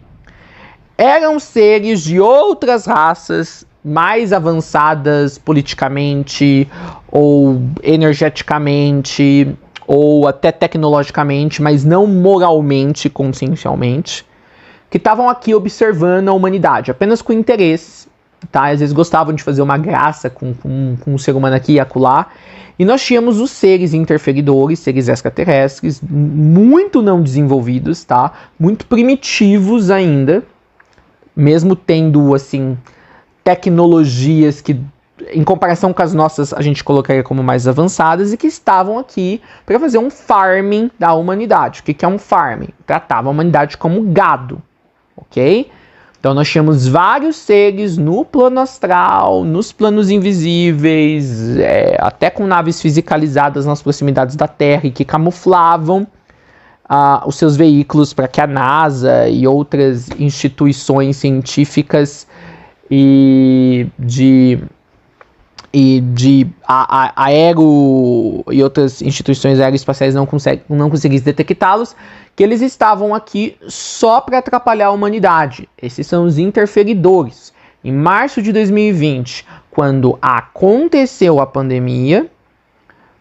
Eram seres de outras raças mais avançadas politicamente ou energeticamente ou até tecnologicamente, mas não moralmente, consciencialmente, que estavam aqui observando a humanidade, apenas com interesse, tá? Às vezes gostavam de fazer uma graça com um ser humano aqui e acolá. E nós tínhamos os seres interferidores, seres extraterrestres, muito não desenvolvidos, tá? Muito primitivos ainda, mesmo tendo, assim, tecnologias que, em comparação com as nossas, a gente colocaria como mais avançadas e que estavam aqui para fazer um farming da humanidade. O que é um farming? Tratava a humanidade como gado, ok? Então nós tínhamos vários seres no plano astral, nos planos invisíveis, até com naves fisicalizadas nas proximidades da Terra e que camuflavam os seus veículos para que a NASA e outras instituições científicas e outras instituições aeroespaciais não conseguissem detectá-los, que eles estavam aqui só para atrapalhar a humanidade. Esses são os interferidores. Em março de 2020, quando aconteceu a pandemia,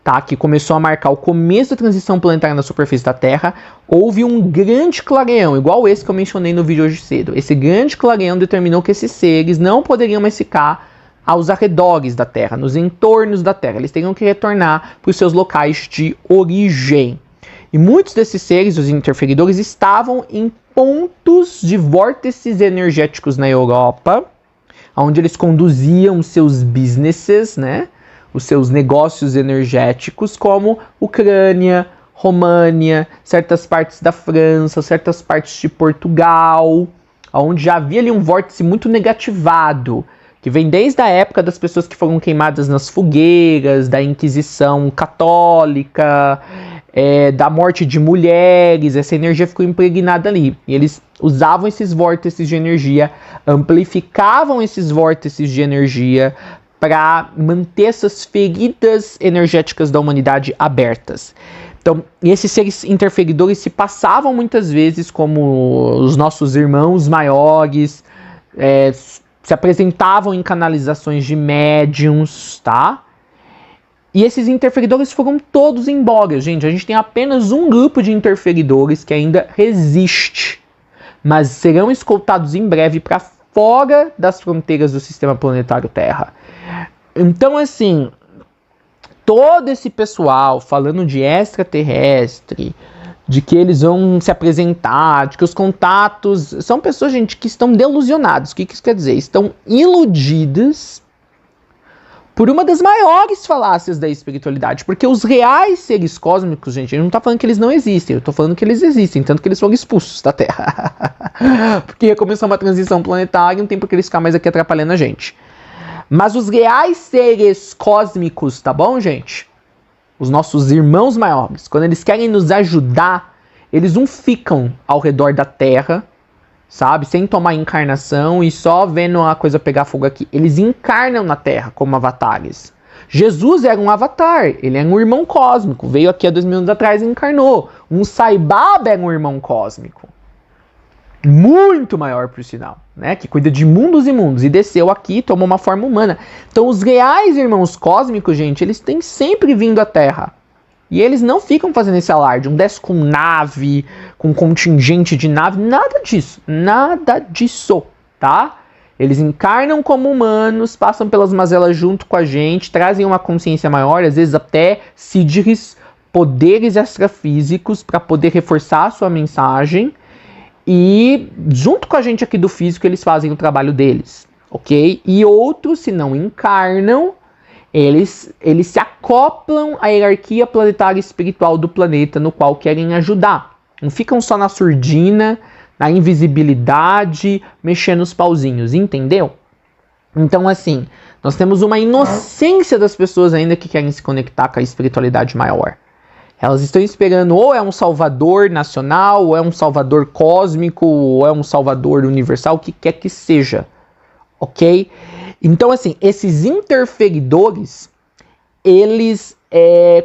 tá, que começou a marcar o começo da transição planetária na superfície da Terra, houve um grande clareão, igual esse que eu mencionei no vídeo hoje cedo. Esse grande clareão determinou que esses seres não poderiam mais ficar aos arredores da Terra, nos entornos da Terra. Eles teriam que retornar para os seus locais de origem. E muitos desses seres, os interferidores, estavam em pontos de vórtices energéticos na Europa, onde eles conduziam seus businesses, né? Os seus negócios energéticos, como Ucrânia, România, certas partes da França, certas partes de Portugal, onde já havia ali um vórtice muito negativado, que vem desde a época das pessoas que foram queimadas nas fogueiras, da Inquisição Católica, da morte de mulheres. Essa energia ficou impregnada ali. E eles usavam esses vórtices de energia, amplificavam esses vórtices de energia para manter essas feridas energéticas da humanidade abertas. Então, esses seres interferidores se passavam muitas vezes como os nossos irmãos maiores, se apresentavam em canalizações de médiums, tá? E esses interferidores foram todos embora, gente. A gente tem apenas um grupo de interferidores que ainda resiste, mas serão escoltados em breve para fora das fronteiras do sistema planetário Terra. Então, assim, todo esse pessoal falando de extraterrestre, de que eles vão se apresentar, de que os contatos... São pessoas, gente, que estão delusionados. O que isso quer dizer? Estão iludidas por uma das maiores falácias da espiritualidade. Porque os reais seres cósmicos, gente, eu não tô falando que eles não existem, eu tô falando que eles existem, tanto que eles foram expulsos da Terra. Porque começou uma transição planetária, não tem por que eles ficar mais aqui atrapalhando a gente. Mas os reais seres cósmicos, tá bom, gente? Os nossos irmãos maiores, quando eles querem nos ajudar, eles não ficam ao redor da Terra, sabe? Sem tomar encarnação e só vendo a coisa pegar fogo aqui. Eles encarnam na Terra como avatares. Jesus era um avatar, ele é um irmão cósmico. Veio aqui há 2000 anos atrás e encarnou. Um Sai Baba era um irmão cósmico. Muito maior, por sinal, né? Que cuida de mundos e mundos. E desceu aqui, tomou uma forma humana. Então os reais irmãos cósmicos, gente, eles têm sempre vindo à Terra. E eles não ficam fazendo esse alarde. Um desce com nave, com contingente de nave. Nada disso. Nada disso, tá? Eles encarnam como humanos, passam pelas mazelas junto com a gente, trazem uma consciência maior, às vezes até sidris, poderes extrafísicos para poder reforçar a sua mensagem. E junto com a gente aqui do físico, eles fazem o trabalho deles, ok? E outros, se não encarnam, eles se acoplam à hierarquia planetária espiritual do planeta no qual querem ajudar. Não ficam só na surdina, na invisibilidade, mexendo os pauzinhos, entendeu? Então, assim, nós temos uma inocência das pessoas ainda que querem se conectar com a espiritualidade maior. Elas estão esperando ou é um salvador nacional, ou é um salvador cósmico, ou é um salvador universal, o que quer que seja, ok? Então, assim, esses interferidores, eles,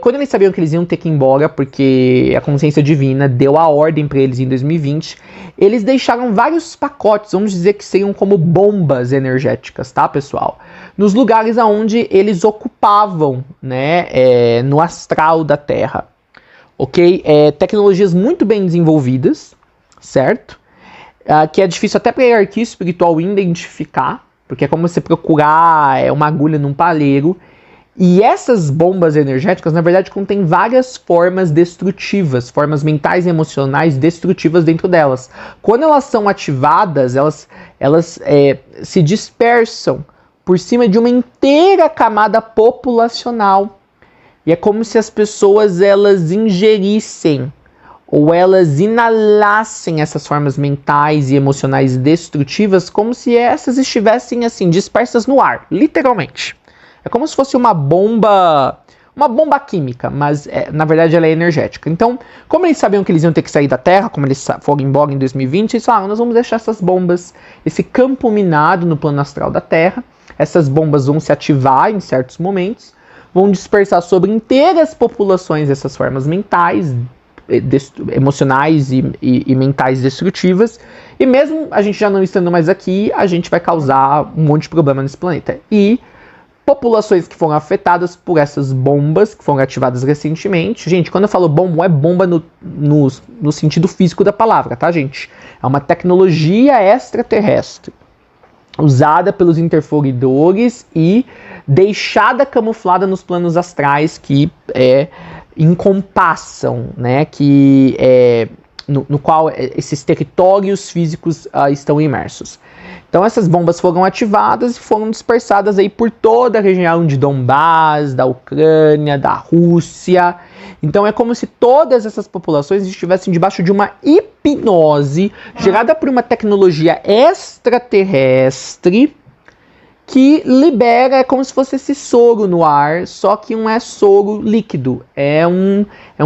quando eles sabiam que eles iam ter que ir embora, porque a consciência divina deu a ordem para eles em 2020, eles deixaram vários pacotes, vamos dizer que seriam como bombas energéticas, tá, pessoal? Nos lugares onde eles ocupavam, né, no astral da Terra. Ok? Tecnologias muito bem desenvolvidas, certo? Que é difícil até para a hierarquia espiritual identificar, porque é como você procurar uma agulha num palheiro. E essas bombas energéticas, na verdade, contêm várias formas destrutivas, formas mentais e emocionais destrutivas dentro delas. Quando elas são ativadas, elas se dispersam por cima de uma inteira camada populacional. E é como se as pessoas elas ingerissem ou elas inalassem essas formas mentais e emocionais destrutivas como se essas estivessem assim dispersas no ar, literalmente. É como se fosse uma bomba química, mas na verdade ela é energética. Então, como eles sabiam que eles iam ter que sair da Terra, como eles foram embora em 2020, eles falaram, nós vamos deixar essas bombas, esse campo minado no plano astral da Terra, essas bombas vão se ativar em certos momentos, vão dispersar sobre inteiras populações essas formas mentais, emocionais e mentais destrutivas. E mesmo a gente já não estando mais aqui, a gente vai causar um monte de problema nesse planeta. E populações que foram afetadas por essas bombas que foram ativadas recentemente. Gente, quando eu falo bomba, não é bomba no sentido físico da palavra, tá, gente? É uma tecnologia extraterrestre usada pelos interferidores e deixada camuflada nos planos astrais que encompassam, né, no qual esses territórios físicos estão imersos. Então essas bombas foram ativadas e foram dispersadas aí por toda a região de Donbás, da Ucrânia, da Rússia. Então é como se todas essas populações estivessem debaixo de uma hipnose gerada por uma tecnologia extraterrestre que libera, é como se fosse esse soro no ar, só que não é soro líquido, é um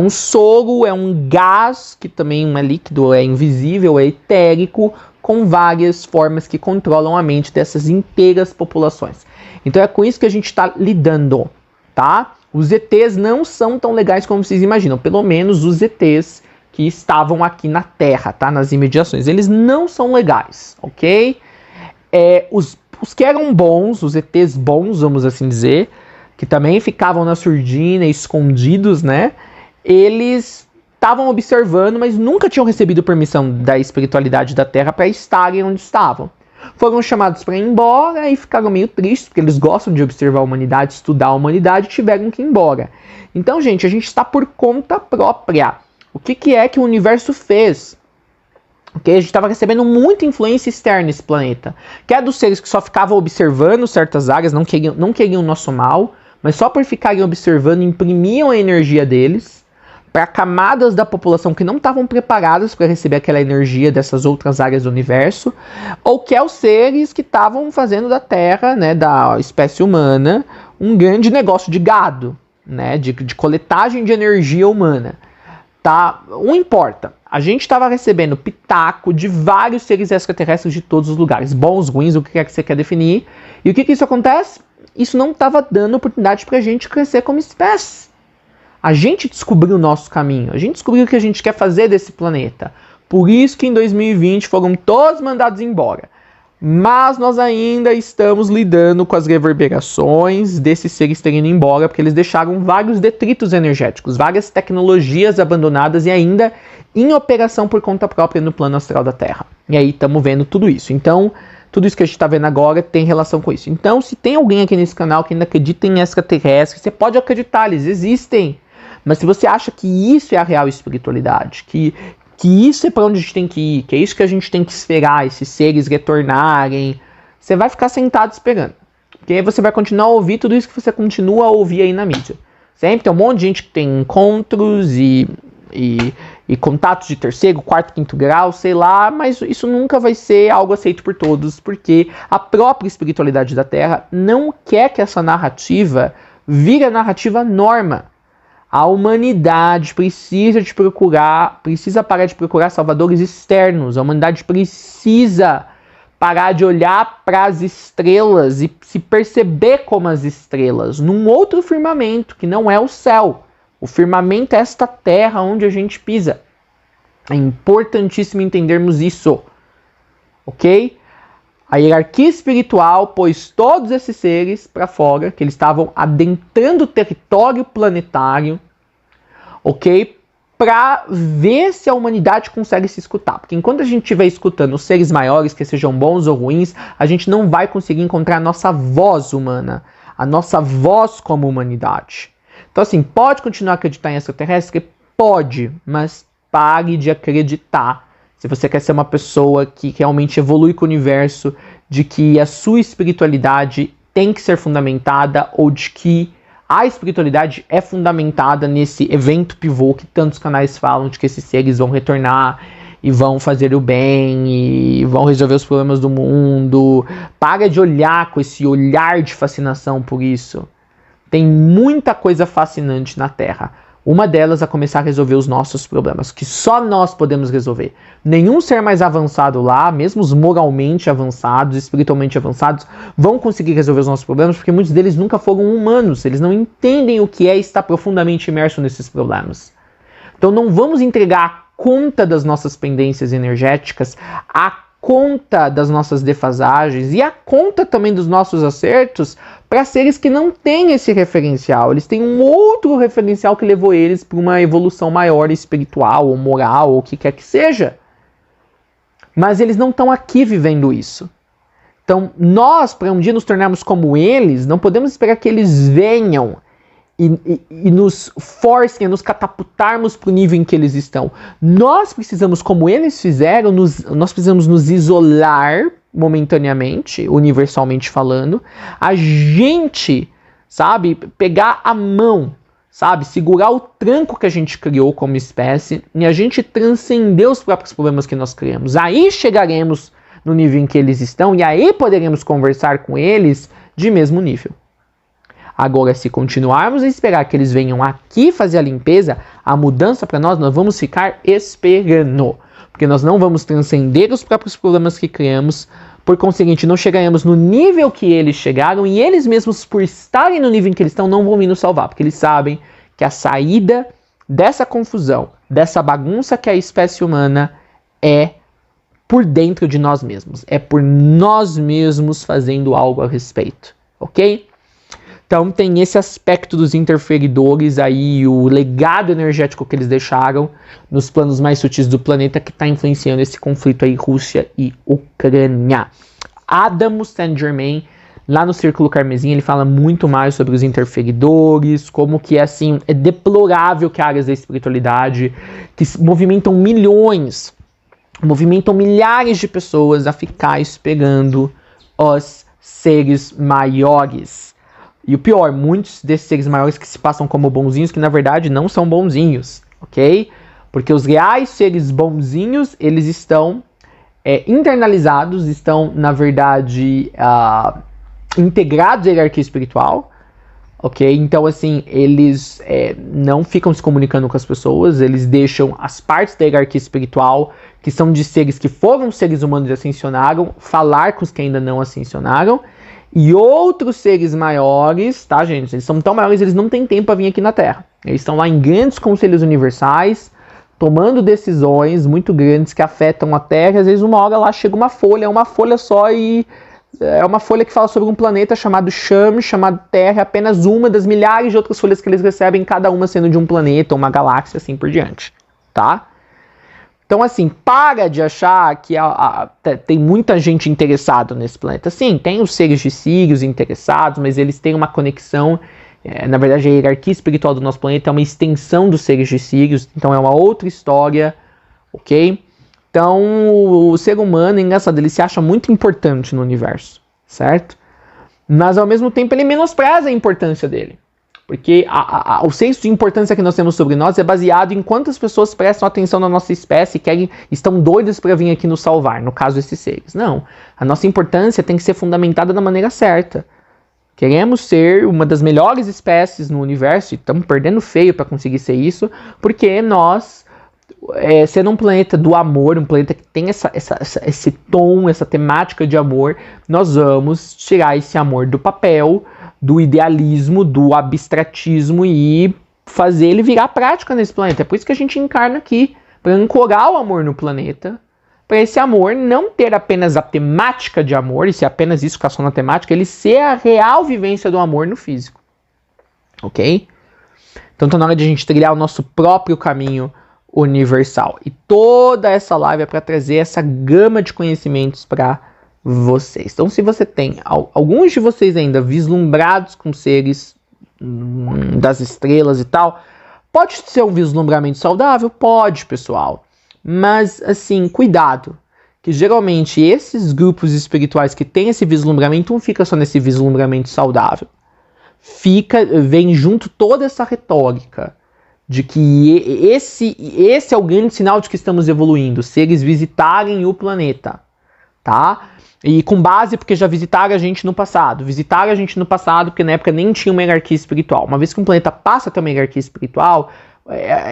soro, é um gás que também não é líquido, é invisível, é etérico, com várias formas que controlam a mente dessas inteiras populações. Então é com isso que a gente está lidando, tá? Os ETs não são tão legais como vocês imaginam, pelo menos os ETs que estavam aqui na Terra, tá? Nas imediações, eles não são legais, ok? Os que eram bons, os ETs bons, vamos assim dizer, que também ficavam na surdina, escondidos, né? Eles estavam observando, mas nunca tinham recebido permissão da espiritualidade da Terra para estarem onde estavam. Foram chamados para ir embora e ficaram meio tristes, porque eles gostam de observar a humanidade, estudar a humanidade, e tiveram que ir embora. Então, gente, a gente está por conta própria. O que é que o universo fez? Okay? A gente estava recebendo muita influência externa nesse planeta, que é dos seres que só ficavam observando certas áreas, não queriam o nosso mal, mas só por ficarem observando, imprimiam a energia deles para camadas da população que não estavam preparadas para receber aquela energia dessas outras áreas do universo, ou que é os seres que estavam fazendo da Terra, né, da espécie humana, um grande negócio de gado, né, de coletagem de energia humana. Tá? Não importa. A gente estava recebendo pitaco de vários seres extraterrestres de todos os lugares, bons, ruins, o que é que você quer definir. E o que isso acontece? Isso não estava dando oportunidade para a gente crescer como espécie. A gente descobriu o nosso caminho, a gente descobriu o que a gente quer fazer desse planeta. Por isso que em 2020 foram todos mandados embora. Mas nós ainda estamos lidando com as reverberações desses seres terem ido embora, porque eles deixaram vários detritos energéticos, várias tecnologias abandonadas e ainda em operação por conta própria no plano astral da Terra. E aí estamos vendo tudo isso. Então, tudo isso que a gente está vendo agora tem relação com isso. Então, se tem alguém aqui nesse canal que ainda acredita em extraterrestres, você pode acreditar, eles existem. Mas se você acha que isso é a real espiritualidade, que isso é para onde a gente tem que ir, que é isso que a gente tem que esperar, esses seres retornarem, você vai ficar sentado esperando. Porque aí você vai continuar a ouvir tudo isso que você continua a ouvir aí na mídia. Sempre tem um monte de gente que tem encontros e contatos de terceiro, quarto, quinto grau, sei lá, mas isso nunca vai ser algo aceito por todos, porque a própria espiritualidade da Terra não quer que essa narrativa vire a narrativa norma. A humanidade precisa parar de procurar salvadores externos. A humanidade precisa parar de olhar para as estrelas e se perceber como as estrelas, num outro firmamento, que não é o céu. O firmamento é esta terra onde a gente pisa. É importantíssimo entendermos isso. Ok? A hierarquia espiritual pôs todos esses seres para fora, que eles estavam adentrando o território planetário, ok? Para ver se a humanidade consegue se escutar. Porque enquanto a gente estiver escutando os seres maiores, que sejam bons ou ruins, a gente não vai conseguir encontrar a nossa voz humana, a nossa voz como humanidade. Então assim, pode continuar a acreditar em extraterrestre? Pode, mas pare de acreditar. Se você quer ser uma pessoa que realmente evolui com o universo, de que a sua espiritualidade tem que ser fundamentada, ou de que a espiritualidade é fundamentada nesse evento pivô que tantos canais falam, de que esses seres vão retornar e vão fazer o bem e vão resolver os problemas do mundo. Para de olhar com esse olhar de fascinação por isso. Tem muita coisa fascinante na Terra. Uma delas é começar a resolver os nossos problemas, que só nós podemos resolver. Nenhum ser mais avançado lá, mesmo os moralmente avançados, espiritualmente avançados, vão conseguir resolver os nossos problemas, porque muitos deles nunca foram humanos. Eles não entendem o que é estar profundamente imerso nesses problemas. Então não vamos entregar a conta das nossas pendências energéticas, a conta das nossas defasagens e a conta também dos nossos acertos para seres que não têm esse referencial. Eles têm um outro referencial que levou eles para uma evolução maior espiritual ou moral ou o que quer que seja. Mas eles não estão aqui vivendo isso. Então nós, para um dia nos tornarmos como eles, não podemos esperar que eles venham e nos forcem a nos catapultarmos para o nível em que eles estão. Nós precisamos, como eles fizeram, nós precisamos nos isolar momentaneamente, universalmente falando. A gente, sabe, pegar a mão, sabe, segurar o tranco que a gente criou como espécie e a gente transcender os próprios problemas que nós criamos. Aí chegaremos no nível em que eles estão e aí poderemos conversar com eles de mesmo nível. Agora, se continuarmos a esperar que eles venham aqui fazer a limpeza, a mudança para nós vamos ficar esperando. Porque nós não vamos transcender os próprios problemas que criamos, por conseguinte, não chegaremos no nível que eles chegaram e eles mesmos, por estarem no nível em que eles estão, não vão vir nos salvar. Porque eles sabem que a saída dessa confusão, dessa bagunça que é a espécie humana, é por dentro de nós mesmos. É por nós mesmos fazendo algo a respeito. Ok? Então tem esse aspecto dos interferidores aí, o legado energético que eles deixaram nos planos mais sutis do planeta que está influenciando esse conflito aí, Rússia e Ucrânia. Adam Saint-Germain, lá no Círculo Carmesim, ele fala muito mais sobre os interferidores, como que assim, é deplorável que áreas da espiritualidade, que movimentam milhões, movimentam milhares de pessoas a ficar esperando os seres maiores. E o pior, muitos desses seres maiores que se passam como bonzinhos, que na verdade não são bonzinhos, ok? Porque os reais seres bonzinhos, eles estão internalizados, estão, na verdade, integrados à hierarquia espiritual, ok? Então, assim, eles não ficam se comunicando com as pessoas, eles deixam as partes da hierarquia espiritual, que são de seres que foram seres humanos e ascensionaram, falar com os que ainda não ascensionaram, e outros seres maiores, tá, gente? Eles são tão maiores, eles não têm tempo para vir aqui na Terra. Eles estão lá em grandes conselhos universais, tomando decisões muito grandes que afetam a Terra. Às vezes uma hora lá chega uma folha, é uma folha só e é uma folha que fala sobre um planeta chamado Cham, chamado Terra, é apenas uma das milhares de outras folhas que eles recebem, cada uma sendo de um planeta, uma galáxia, assim por diante, tá? Então, assim, para de achar que tem muita gente interessada nesse planeta. Sim, tem os seres de Sírios interessados, mas eles têm uma conexão. Na verdade, a hierarquia espiritual do nosso planeta é uma extensão dos seres de Sírios, então é uma outra história, ok? Então, o ser humano, engraçado, ele se acha muito importante no universo, certo? Mas, ao mesmo tempo, ele menospreza a importância dele. Porque o senso de importância que nós temos sobre nós é baseado em quantas pessoas prestam atenção na nossa espécie e estão doidas para vir aqui nos salvar, no caso desses seres. Não, a nossa importância tem que ser fundamentada da maneira certa. Queremos ser uma das melhores espécies no universo, e estamos perdendo feio para conseguir ser isso, porque nós, sendo um planeta do amor, um planeta que tem esse tom, essa temática de amor, nós vamos tirar esse amor do papel, do idealismo, do abstratismo e fazer ele virar prática nesse planeta. É por isso que a gente encarna aqui, para ancorar o amor no planeta, para esse amor não ter apenas a temática de amor, e ser apenas isso, ficar só na temática, ele ser a real vivência do amor no físico. Ok? Então tá na hora de a gente trilhar o nosso próprio caminho universal. E toda essa live é para trazer essa gama de conhecimentos para vocês. Então, se você tem alguns de vocês ainda vislumbrados com seres das estrelas e tal, pode ser um vislumbramento saudável? Pode, pessoal. Mas, assim, cuidado. Que geralmente esses grupos espirituais que têm esse vislumbramento não fica só nesse vislumbramento saudável. Vem junto toda essa retórica de que esse é o grande sinal de que estamos evoluindo. Seres visitarem o planeta, tá? E com base porque já visitaram a gente no passado. Visitaram a gente no passado porque na época nem tinha uma hierarquia espiritual. Uma vez que um planeta passa a ter uma hierarquia espiritual,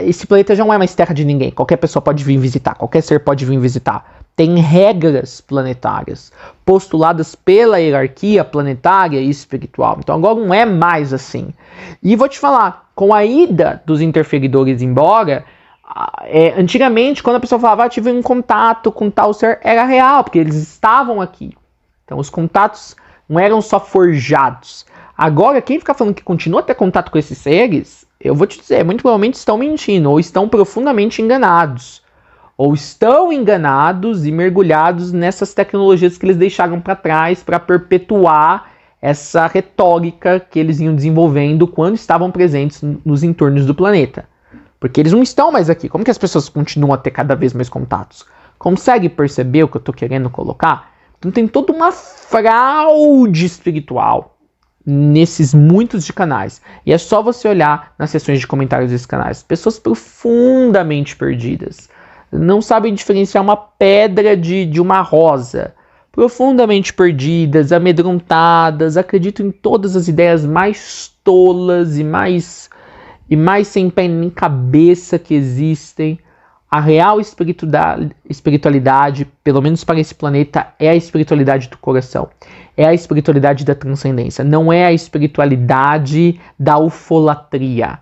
esse planeta já não é mais terra de ninguém. Qualquer pessoa pode vir visitar, qualquer ser pode vir visitar. Tem regras planetárias postuladas pela hierarquia planetária e espiritual. Então agora não é mais assim. E vou te falar, com a ida dos interferidores embora, antigamente, quando a pessoa falava, tive um contato com tal ser, era real, porque eles estavam aqui. Então os contatos não eram só forjados. Agora, quem fica falando que continua a ter contato com esses seres, eu vou te dizer, muito provavelmente estão mentindo, ou estão profundamente enganados. Ou estão enganados e mergulhados nessas tecnologias que eles deixaram para trás para perpetuar essa retórica que eles iam desenvolvendo quando estavam presentes nos entornos do planeta. Porque eles não estão mais aqui. Como que as pessoas continuam a ter cada vez mais contatos? Consegue perceber o que eu estou querendo colocar? Então tem toda uma fraude espiritual nesses muitos de canais. E é só você olhar nas seções de comentários desses canais. Pessoas profundamente perdidas. Não sabem diferenciar uma pedra de uma rosa. Profundamente perdidas, amedrontadas, acreditam em todas as ideias mais tolas e mais sem pé nem cabeça que existem. A real espiritualidade, pelo menos para esse planeta, é a espiritualidade do coração. É a espiritualidade da transcendência. Não é a espiritualidade da ufolatria.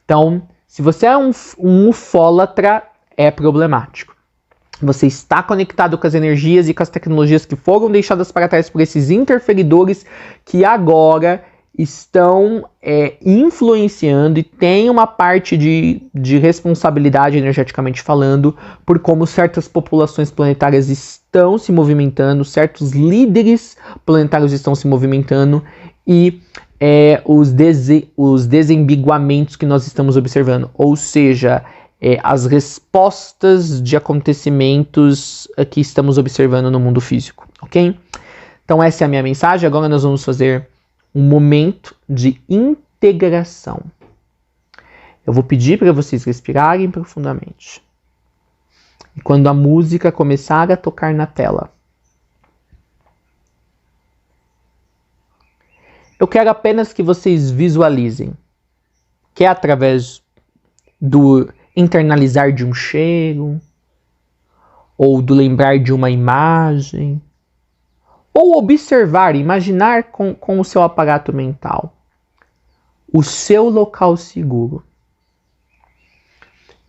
Então, se você é um ufólatra, é problemático. Você está conectado com as energias e com as tecnologias que foram deixadas para trás por esses interferidores que agora estão influenciando e tem uma parte de responsabilidade energeticamente falando por como certas populações planetárias estão se movimentando, certos líderes planetários estão se movimentando e os desembiguamentos que nós estamos observando, ou seja, as respostas de acontecimentos que estamos observando no mundo físico, ok? Então essa é a minha mensagem. Agora nós vamos fazer um momento de integração. Eu vou pedir para vocês respirarem profundamente. E quando a música começar a tocar na tela, eu quero apenas que vocês visualizem que é através do internalizar de um cheiro, ou do lembrar de uma imagem, ou observar, imaginar com o seu aparato mental o seu local seguro.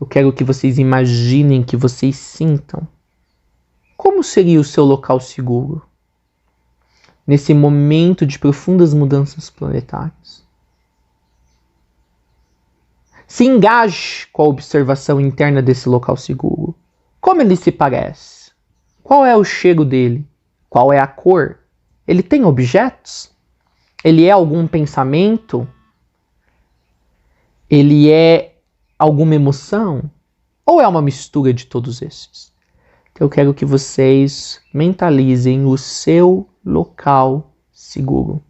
Eu quero que vocês imaginem, que vocês sintam como seria o seu local seguro nesse momento de profundas mudanças planetárias. Se engaje com a observação interna desse local seguro. Como ele se parece? Qual é o cheiro dele? Qual é a cor? Ele tem objetos? Ele é algum pensamento? Ele é alguma emoção? Ou é uma mistura de todos esses? Então eu quero que vocês mentalizem o seu local seguro,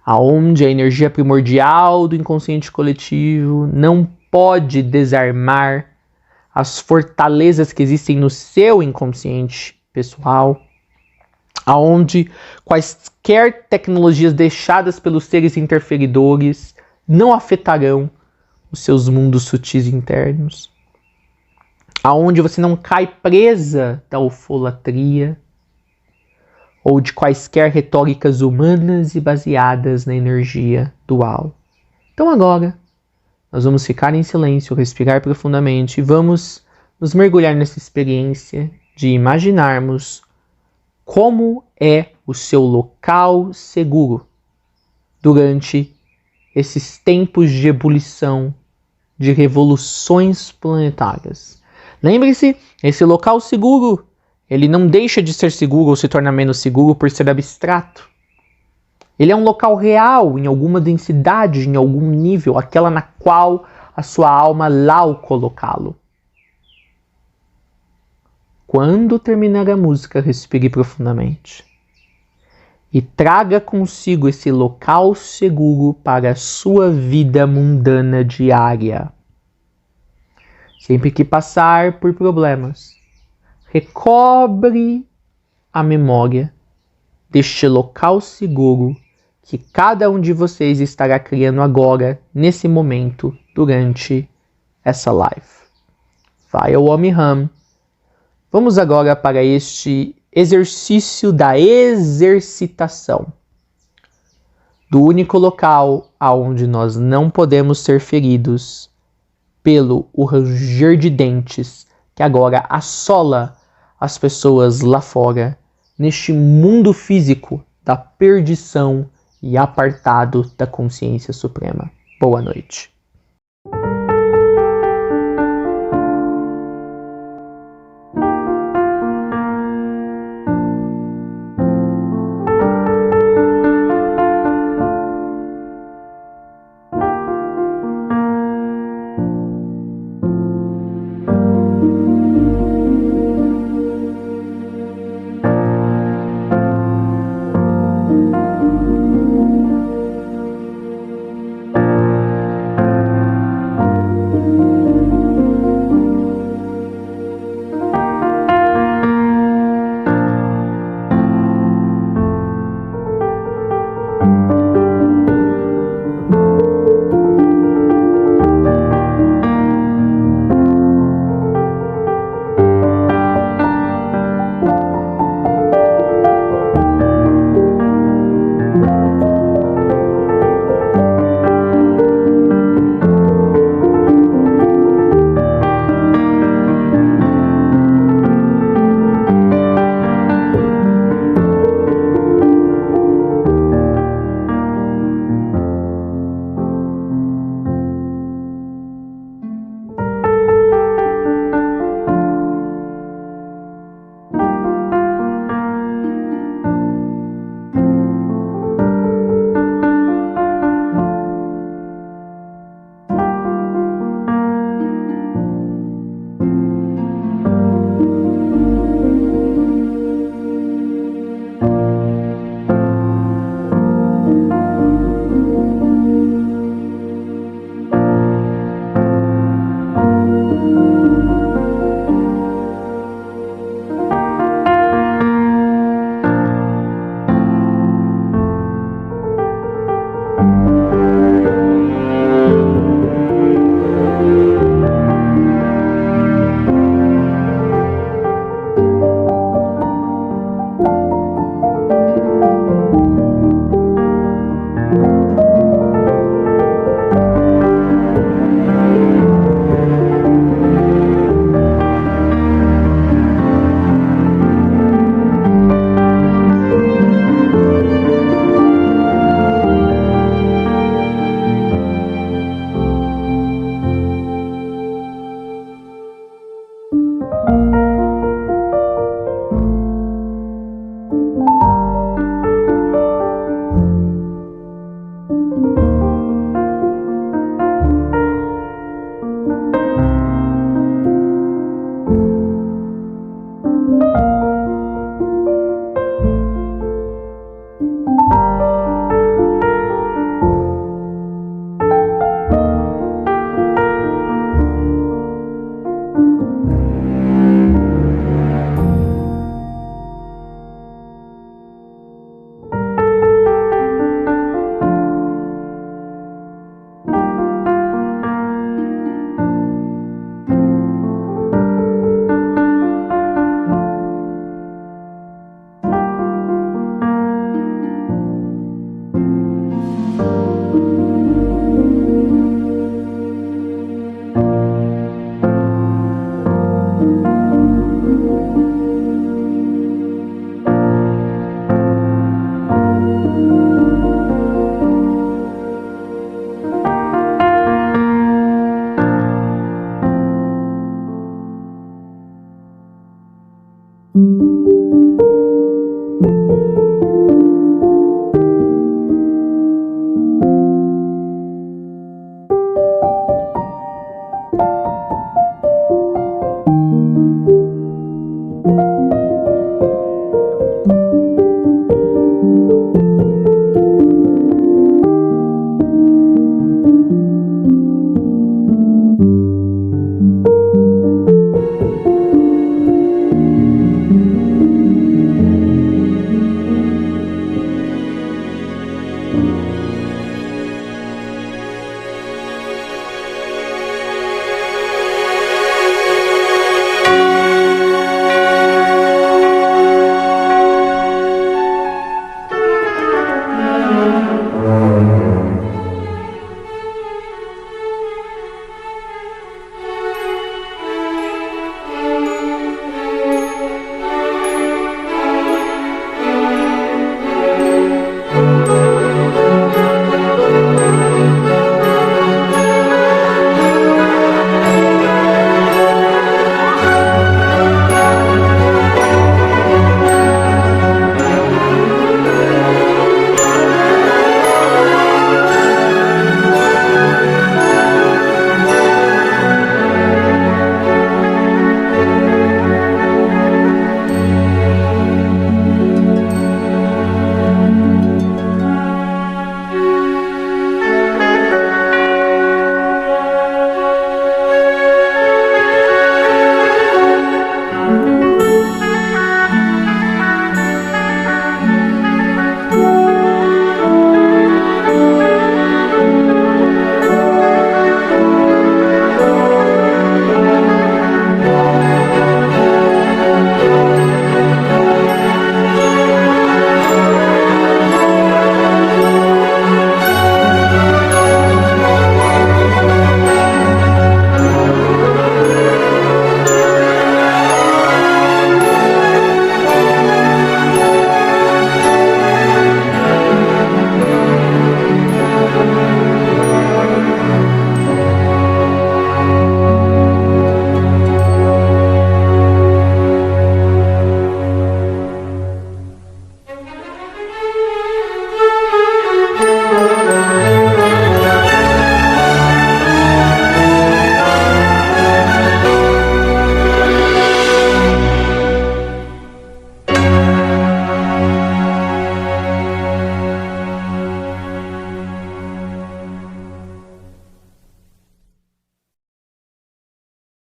aonde a energia primordial do inconsciente coletivo não pode desarmar as fortalezas que existem no seu inconsciente pessoal, aonde quaisquer tecnologias deixadas pelos seres interferidores não afetarão os seus mundos sutis internos, aonde você não cai presa da ufolatria ou de quaisquer retóricas humanas e baseadas na energia dual. Então agora, nós vamos ficar em silêncio, respirar profundamente e vamos nos mergulhar nessa experiência de imaginarmos como é o seu local seguro durante esses tempos de ebulição, de revoluções planetárias. Lembre-se, esse local seguro, ele não deixa de ser seguro ou se torna menos seguro por ser abstrato. Ele é um local real, em alguma densidade, em algum nível, aquela na qual a sua alma lá o colocá-lo. Quando terminar a música, respire profundamente. E traga consigo esse local seguro para a sua vida mundana diária. Sempre que passar por problemas, recobre a memória deste local seguro que cada um de vocês estará criando agora, nesse momento, durante essa live. Vai ao Om-Hum. Vamos agora para este exercício da exercitação do único local aonde nós não podemos ser feridos pelo ranger de dentes que agora assola as pessoas lá fora, neste mundo físico da perdição e apartado da consciência suprema. Boa noite.